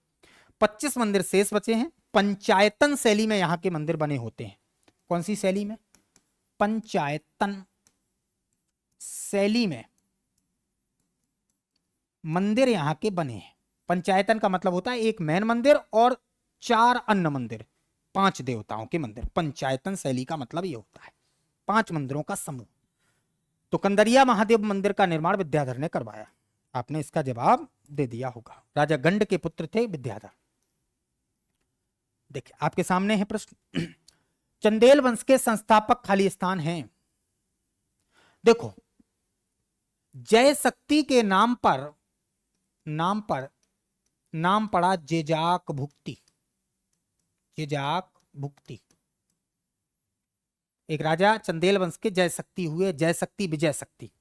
25 मंदिर शेष बचे हैं। पंचायतन शैली में यहां के मंदिर बने होते हैं। कौन सी शैली में? पंचायतन शैली में मंदिर यहां के बने हैं। पंचायतन का मतलब होता है एक मेन मंदिर और 4 अन्य मंदिर, 5 देवताओं के मंदिर। पंचायतन शैली का मतलब यह होता है 5 मंदिरों का समूह। तो कंदरिया महादेव मंदिर का निर्माण विद्याधर ने करवाया। आपने इसका जवाब दे दिया होगा। राजा गंड के पुत्र थे विद्याधर। देखिए आपके सामने है प्रश्न। चंदेल वंश के संस्थापक खाली स्थान हैं। देखो, जय शक्ति के नाम पड़ा जेजाक भुक्ति। जेजाक भुक्ति, एक राजा चंदेल वंश के जय शक्ति हुए, जय शक्ति विजय शक्ति।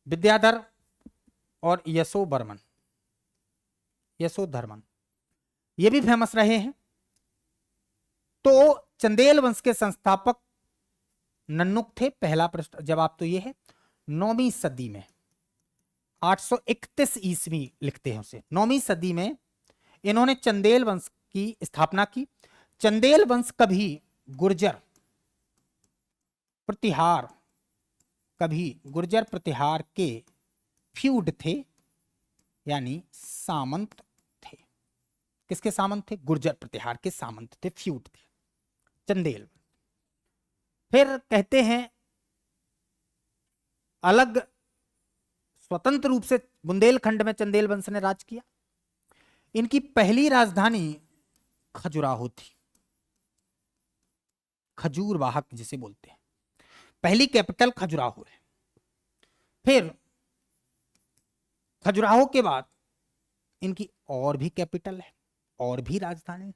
विद्याधर और यशोधर्मन, ये भी फेमस रहे हैं। तो चंदेल वंश के संस्थापक नन्नुक थे। पहला प्रश्न जवाब तो यह है। 9वीं सदी में 831 ईस्वी लिखते हैं उसे, 9वीं सदी में इन्होंने चंदेल वंश की स्थापना की। चंदेल वंश कभी गुर्जर प्रतिहार के फ्यूड थे, यानी सामंत थे। किसके सामंत थे? गुर्जर प्रतिहार के सामंत थे, फ्यूड थे, चंदेल। फिर कहते हैं अलग स्वतंत्र रूप से बुंदेलखंड में चंदेल वंश ने राज किया। इनकी पहली राजधानी खजुराहो थी, खजूर वाहक जिसे बोलते हैं, पहली कैपिटल खजुराहो है। फिर खजुराहो के बाद इनकी और भी कैपिटल है, और भी राजधानी,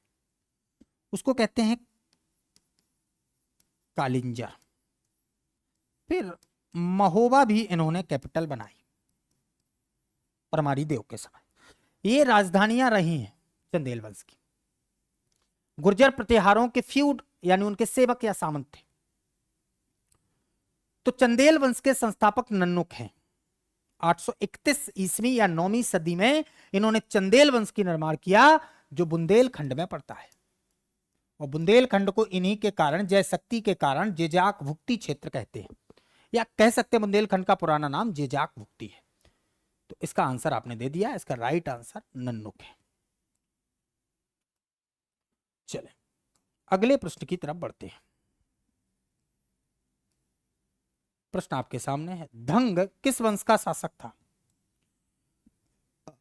उसको कहते हैं कालिंजर। फिर महोबा भी इन्होंने कैपिटल बनाई परमारी देव के समय। ये राजधानियां रही हैं चंदेल वंश की। गुर्जर प्रतिहारों के फ्यूड यानी उनके सेवक या सामंत थे। तो चंदेल वंश के संस्थापक नन्नुक हैं। 831 ईस्वी या 9वीं सदी में इन्होंने चंदेल वंश की निर्माण किया, जो बुंदेलखंड में पड़ता है। और बुंदेलखंड को इन्हीं के कारण, जय शक्ति के कारण, जेजाक भुक्ति क्षेत्र कहते हैं, या कह सकते हैं बुंदेलखंड का पुराना नाम जेजाक भुक्ति है। तो इसका आंसर आपने दे दिया, इसका राइट आंसर नन्नुक है। चले अगले प्रश्न की तरफ बढ़ते हैं। प्रश्न आपके सामने है, धंग किस वंश का शासक था?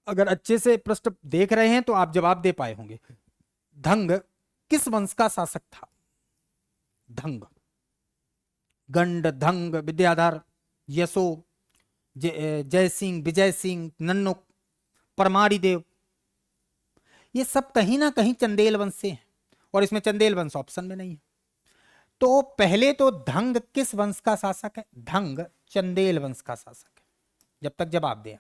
अगर अच्छे से प्रश्न देख रहे हैं तो आप जवाब दे पाए होंगे। धंग किस वंश का शासक था? धंग, गंड, धंग, विद्याधर, यशो, जय सिंह, विजय सिंह, नन्नुक, परमारी देव, ये सब कहीं ना कहीं चंदेल वंश से हैं, और इसमें चंदेल वंश ऑप्शन में नहीं है। तो पहले तो धंग किस वंश का शासक है? धंग चंदेल वंश का शासक है, जब तक जवाब दिया।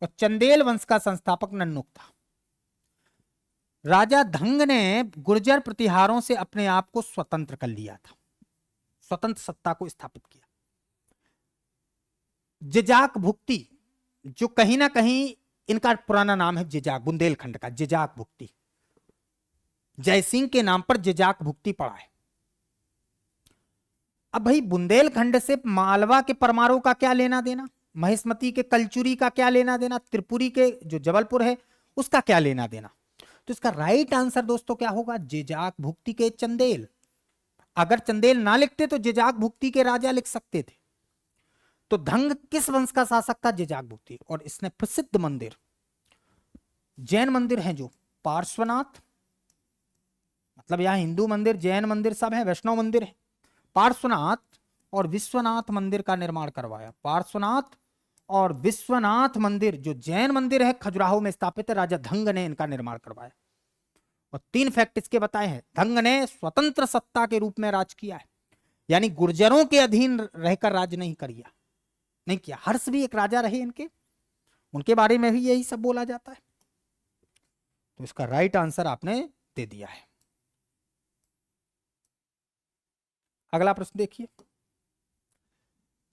और चंदेल वंश का संस्थापक नन्नुक था। राजा धंग ने गुर्जर प्रतिहारों से अपने आप को स्वतंत्र कर लिया था, स्वतंत्र सत्ता को स्थापित किया। जेजाक भुक्ति, जो कहीं ना कहीं इनका पुराना नाम है जेजाक, बुंदेलखंड का जेजाक भुक्ति, जयसिंह के नाम पर जेजाक भुक्ति पड़ा है। अब भाई बुंदेलखंड से मालवा के परमारों का क्या लेना देना, महेशमती के कलचुरी का क्या लेना देना, त्रिपुरी के जो जबलपुर है उसका क्या लेना देना? तो इसका राइट आंसर दोस्तों क्या होगा? जेजाक भुक्ति के चंदेल। अगर चंदेल ना लिखते तो जेजाक भुक्ति के राजा लिख सकते थे। तो धंग किस वंश का शासक था? जेजाक भुक्ति। और इसने प्रसिद्ध मंदिर, जैन मंदिर हैं जो पार्श्वनाथ, मतलब यहां हिंदू मंदिर, जैन मंदिर सब है, वैष्णव मंदिर है, पार्श्वनाथ और विश्वनाथ मंदिर का निर्माण करवाया। पार्श्वनाथ और विश्वनाथ मंदिर जो जैन मंदिर है खजुराहो में स्थापित है, राजा धंग ने इनका निर्माण करवाया। और 3 फैक्ट इसके बताए हैं। धंग ने स्वतंत्र सत्ता के रूप में राज किया है, यानी गुर्जरों के अधीन रहकर राज नहीं किया। हर्ष भी एक राजा रहे इनके, उनके बारे में भी यही सब बोला जाता है। तो इसका राइट आंसर आपने दे दिया है। अगला प्रश्न देखिए,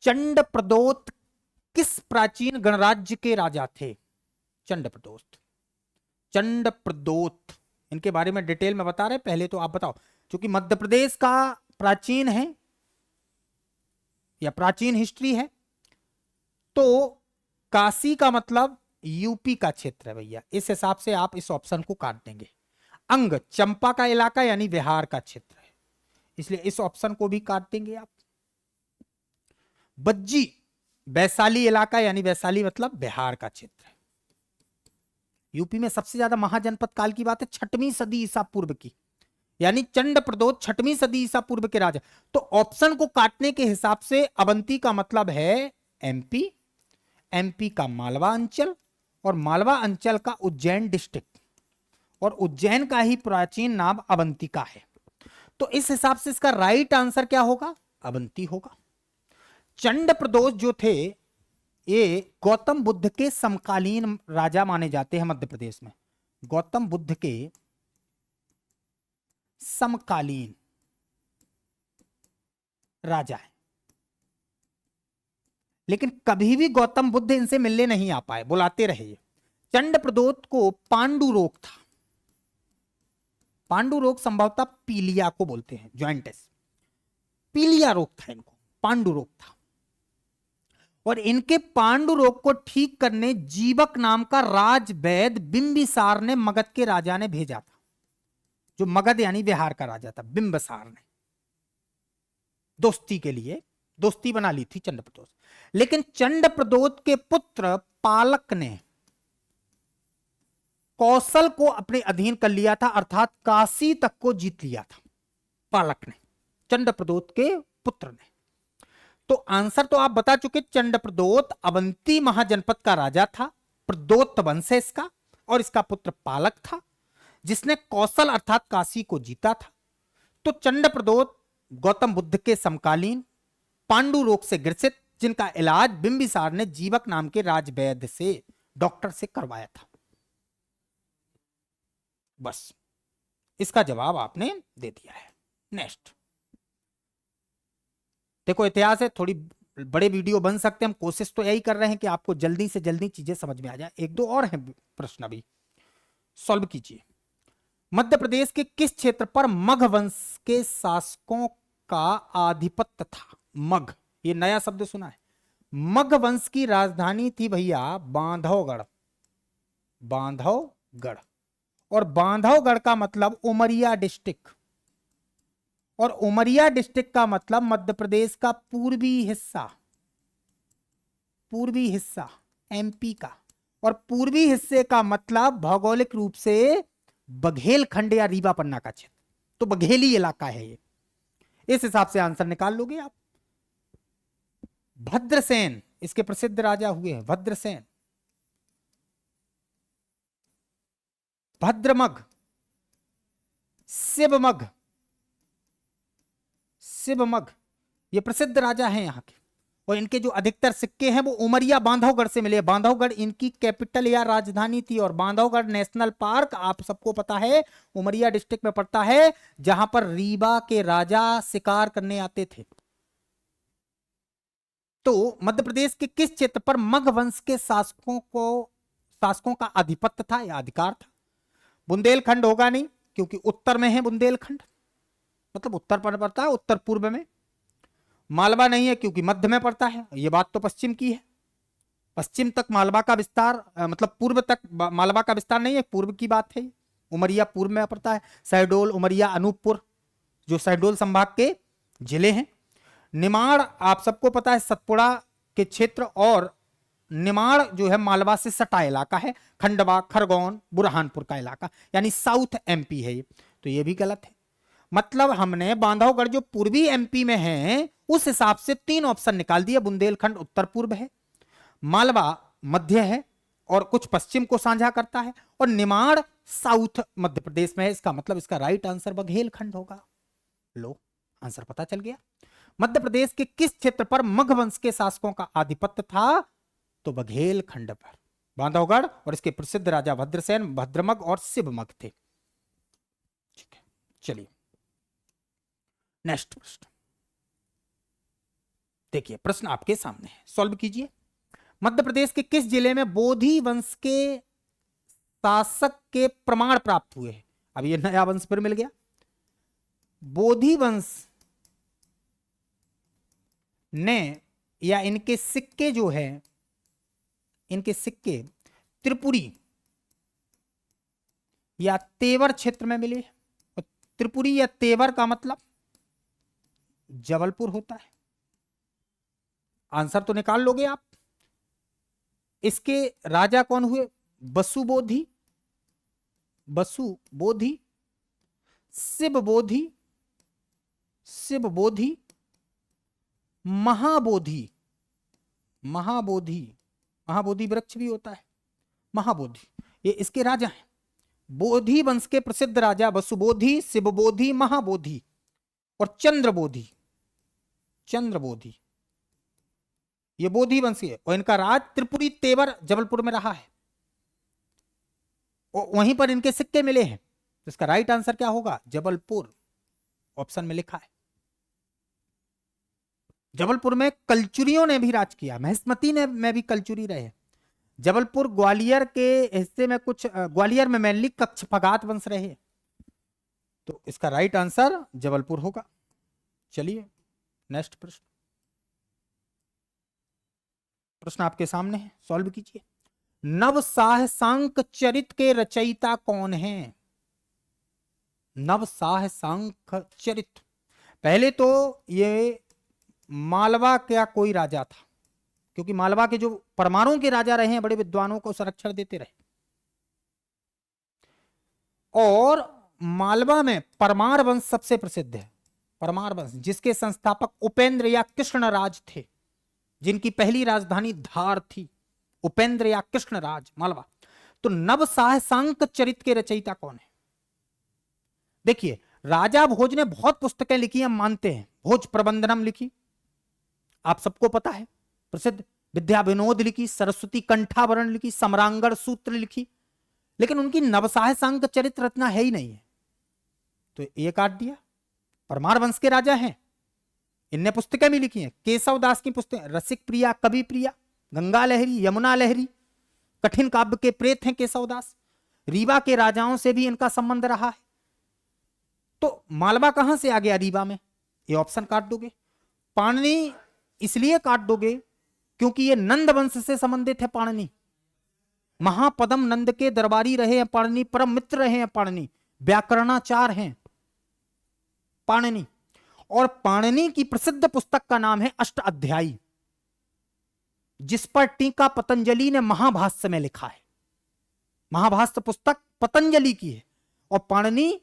चंड प्रदोत किस प्राचीन गणराज्य के राजा थे? चंड प्रदोत, इनके बारे में डिटेल में बता रहे, पहले तो आप बताओ, क्योंकि मध्य प्रदेश का प्राचीन है या प्राचीन हिस्ट्री है, तो काशी का मतलब यूपी का क्षेत्र है भैया, इस हिसाब से आप इस ऑप्शन को काट देंगे। अंग चंपा का इलाका यानी बिहार का क्षेत्र है, इसलिए इस ऑप्शन को भी काट देंगे आप। बज्जी वैशाली इलाका, यानी वैशाली मतलब बिहार का क्षेत्र है। यूपी में सबसे ज्यादा महाजनपद काल की बात है 6वीं सदी ईसा पूर्व की, यानी चंड प्रदोत 6वीं सदी ईसा पूर्व के राजा। तो ऑप्शन को काटने के हिसाब से अवंती का मतलब है एमपी, एमपी का मालवा अंचल, और मालवा अंचल का उज्जैन डिस्ट्रिक्ट, और उज्जैन का ही प्राचीन नाम अवंतिका है। तो इस हिसाब से इसका राइट आंसर क्या होगा? अवंती होगा। चंड प्रदोष जो थे ये गौतम बुद्ध के समकालीन राजा माने जाते हैं मध्य प्रदेश में, गौतम बुद्ध के समकालीन राजा है। लेकिन कभी भी गौतम बुद्ध इनसे मिलने नहीं आ पाए, बुलाते रहे। चंड प्रदोत को पांडु रोग था, पांडु रोग संभवतः पीलिया को बोलते हैं, ज्वाइंटिस, पीलिया रोग था इनको, पांडु रोग था। और इनके पांडु रोग को ठीक करने जीवक नाम का राजवैद्य बिंबिसार ने मगध के राजा ने भेजा था। जो मगध यानी बिहार का राजा था, बिंबिसार ने दोस्ती के लिए दोस्ती बना ली थी चंडप्रदोत। लेकिन चंडप्रदोत के पुत्र पालक ने कौशल को अपने अधीन कर लिया था, अर्थात काशी तक को जीत लिया था पालक ने, चंडप्रदोत के पुत्र ने। तो आंसर तो आप बता चुके, चंडप्रदोत अवंती महाजनपद का राजा था, प्रदोत वंश है इसका, और इसका पुत्र पालक था जिसने कौशल अर्थात काशी को जीता था। तो चंडप्रदोत गौतम बुद्ध के समकालीन, पांडु रोग से ग्रसित, जिनका इलाज बिंबिसार ने जीवक नाम के राजवैद्य से, डॉक्टर से करवाया था। बस इसका जवाब आपने दे दिया है। नेक्स्ट देखो, इतिहास है, थोड़ी बड़े वीडियो बन सकते हैं, हम कोशिश तो यही कर रहे हैं कि आपको जल्दी से जल्दी चीजें समझ में आ जाए। एक दो और हैं प्रश्न, अभी सॉल्व कीजिए। मध्य प्रदेश के किस क्षेत्र पर मगध वंश के शासकों का आधिपत्य था? मगध, ये नया शब्द सुना है। मगध वंश की राजधानी थी भैया बांधवगढ़। बांधवगढ़, और बांधवगढ़ का मतलब उमरिया डिस्ट्रिक्ट, और उमरिया डिस्ट्रिक्ट का मतलब मध्य प्रदेश का पूर्वी हिस्सा, पूर्वी हिस्सा एमपी का, और पूर्वी हिस्से का मतलब भौगोलिक रूप से बघेलखंड या रीवा पन्ना का क्षेत्र, तो बघेली इलाका है ये। इस हिसाब से आंसर निकाल लोगे आप। भद्रसेन इसके प्रसिद्ध राजा हुए हैं, भद्रसेन। भद्रमग, शिवमग, शिवमग ये प्रसिद्ध राजा हैं यहाँ के, और इनके जो अधिकतर सिक्के हैं वो उमरिया बांधवगढ़ से मिले। बांधवगढ़ इनकी कैपिटल या राजधानी थी, और बांधवगढ़ नेशनल पार्क आप सबको पता है उमरिया डिस्ट्रिक्ट में पड़ता है, जहां पर रीवा के राजा शिकार करने आते थे। तो मध्य प्रदेश के किस क्षेत्र पर मगध वंश के शासकों का आधिपत्य था या अधिकार था? बुंदेलखंड होगा नहीं, क्योंकि उत्तर में है बुंदेलखंड, मतलब उत्तर पर पड़ता है, उत्तर पूर्व में। मालवा नहीं है क्योंकि मध्य में पड़ता है, ये बात तो पश्चिम की है। पश्चिम तक मालवा का विस्तार, मतलब पूर्व तक मालवा का विस्तार नहीं है, पूर्व की बात है। उमरिया पूर्व में पड़ता है। शहडोल, उमरिया, अनूपपुर जो शहडोल संभाग के जिले हैं। निमाड़ आप सबको पता है सतपुड़ा के क्षेत्र, और निमाड़ जो है मालवा से सटा इलाका है। खंडवा, खरगोन, बुरहानपुर का इलाका, यानी साउथ एमपी है ये, तो ये भी गलत है। मतलब हमने बांधवगढ़ जो पूर्वी एमपी में है उस हिसाब से 3 ऑप्शन निकाल दिया। बुंदेलखंड उत्तर पूर्व है, मालवा मध्य है और कुछ पश्चिम को साझा करता है, और निमाड़ साउथ मध्य प्रदेश में है। इसका मतलब इसका राइट आंसर बघेलखंड होगा। लो, आंसर पता चल गया। मध्य प्रदेश के किस क्षेत्र पर मगध वंश के शासकों का आधिपत्य था? तो बघेलखंड पर। बांधवगढ़ और इसके प्रसिद्ध राजा भद्रसेन, भद्रमग और शिवमग थे। ठीक है, चलिए नेक्स्ट प्रश्न देखिए। प्रश्न आपके सामने है, सॉल्व कीजिए। मध्य प्रदेश के किस जिले में बोधि वंश के शासक के प्रमाण प्राप्त हुए हैं? अब ये नया वंश फिर मिल गया। बोधि वंश ने, या इनके सिक्के जो है, इनके सिक्के त्रिपुरी या तेवर क्षेत्र में मिले। और त्रिपुरी या तेवर का मतलब जबलपुर होता है। आंसर तो निकाल लोगे आप। इसके राजा कौन हुए? बसुबोधि, बसुबोधि, शिवबोधि, शिवबोधि, महाबोधि, महाबोधि, महाबोधि वृक्ष भी होता है, महाबोधि, ये इसके राजा हैं। बोधि वंश के प्रसिद्ध राजा वसुबोधि, शिवबोधि, महाबोधि और चंद्रबोधि। चंद्रबोधि ये बोधि वंश है, और इनका राज त्रिपुरी तेवर जबलपुर में रहा है, और वहीं पर इनके सिक्के मिले हैं। तो इसका राइट आंसर क्या होगा? जबलपुर, ऑप्शन में लिखा है। जबलपुर में कलचुरियों ने भी राज किया, महिष्मती ने में भी कलचुरी रहे। जबलपुर ग्वालियर के हिस्से में कुछ, ग्वालियर में मेनली कक्षपगात वंश रहे। तो इसका राइट आंसर जबलपुर होगा। चलिए नेक्स्ट प्रश्न। प्रश्न आपके सामने है, सॉल्व कीजिए। नवसाहसांक चरित के रचयिता कौन है? नवसाहसांक चरित, पहले तो ये मालवा का कोई राजा था, क्योंकि मालवा के जो परमारों के राजा रहे हैं, बड़े विद्वानों को संरक्षण देते रहे, और मालवा में परमार वंश सबसे प्रसिद्ध है। परमार वंश जिसके संस्थापक उपेंद्र या कृष्णराज थे, जिनकी पहली राजधानी धार थी, उपेंद्र या कृष्णराज मालवा। तो नवसाहसांक चरित के रचयिता कौन है? देखिए, राजा भोज ने बहुत पुस्तकें लिखी, हम मानते हैं। भोज प्रबंधनम लिखी, आप सबको पता है, प्रसिद्ध। विद्या विनोद लिखी, सरस्वती कंठावरण लिखी, सम्रांगण सूत्र लिखी, लेकिन उनकी नवसाहसांक चरित रचना है ही नहीं है। तो ये काट दिया। परमार वंश के राजा हैं, इनने पुस्तकें भी लिखी हैं। केशव दास की पुस्तकें, रसिक प्रिया, कवि प्रिया, गंगा लहरी, यमुना लहरी, कठिन काव्य के प्रेत हैं केशव दास। रीवा के राजाओं से भी इनका संबंध रहा है। तो मालवा कहां से आ गया रीवा में? ये ऑप्शन काट दोगे। पाणिनि इसलिए काट दोगे क्योंकि ये नंद वंश से संबंधित है। पाणिनि महापदम नंद के दरबारी रहे हैं पाणिनि, परम मित्र रहे हैं पाणिनि, व्याकरणाचार हैं पाणिनि। और पाणिनि की प्रसिद्ध पुस्तक का नाम है अष्टाध्यायी, जिस पर टीका पतंजलि ने महाभाष्य में लिखा है। महाभाष्य पुस्तक पतंजलि की है और पाणिनि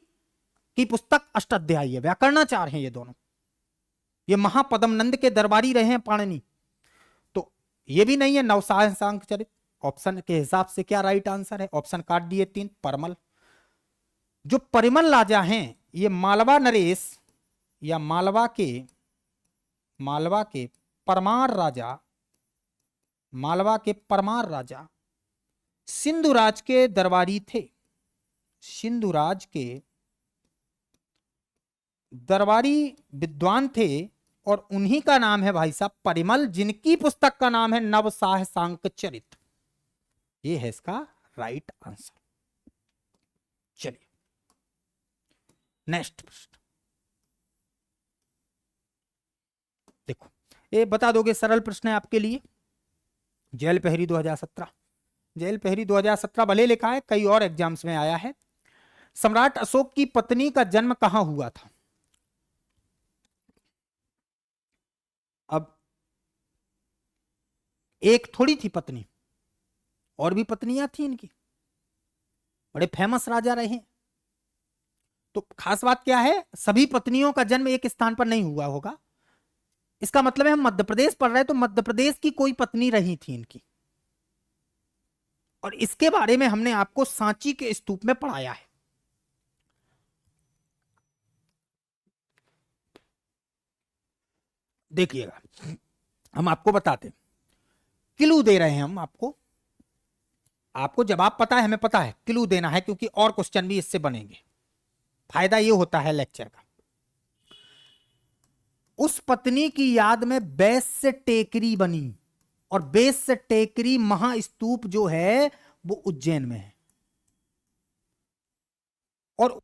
की पुस्तक अष्टाध्यायी है, व्याकरणाचार हैं ये दोनों। ये महापदम नंद के दरबारी रहे हैं पाणिनि। तो ये भी नहीं है नवसाहसांक चरित। ऑप्शन के हिसाब से क्या राइट आंसर है? ऑप्शन काट दिए 3, परमल। जो परिमल राजा हैं, ये मालवा नरेश या मालवा के परमार राजा, मालवा के परमार राजा सिंधुराज के दरबारी थे। सिंधुराज के दरबारी विद्वान थे और उन्हीं का नाम है भाई साहब परिमल, जिनकी पुस्तक का नाम है नवसाहसांक चरित। ये है इसका राइट आंसर। चलिए नेक्स्ट प्रश्न देखो, ये बता दोगे, सरल प्रश्न है आपके लिए। जेल पहरी 2017, जेल पहरी 2017 भले लिखा है, कई और एग्जाम्स में आया है। सम्राट अशोक की पत्नी का जन्म कहां हुआ था? अब एक थोड़ी थी पत्नी, और भी पत्नियां थी इनकी, बड़े फेमस राजा रहे। तो खास बात क्या है, सभी पत्नियों का जन्म एक स्थान पर नहीं हुआ होगा। इसका मतलब है हम मध्य प्रदेश पढ़ रहे हैं, तो मध्य प्रदेश की कोई पत्नी रही थी इनकी, और इसके बारे में हमने आपको सांची के स्तूप में पढ़ाया है। देखिएगा, हम आपको बताते, क्लू दे रहे हैं हम आपको। आपको जवाब पता है, हमें पता है, क्लू देना है, क्योंकि और क्वेश्चन भी इससे बनेंगे। फायदा ये होता है लेक्चर का। उस पत्नी की याद में वैश्य टेकरी बनी, और वैश्य टेकरी महास्तूप जो है वो उज्जैन में है। और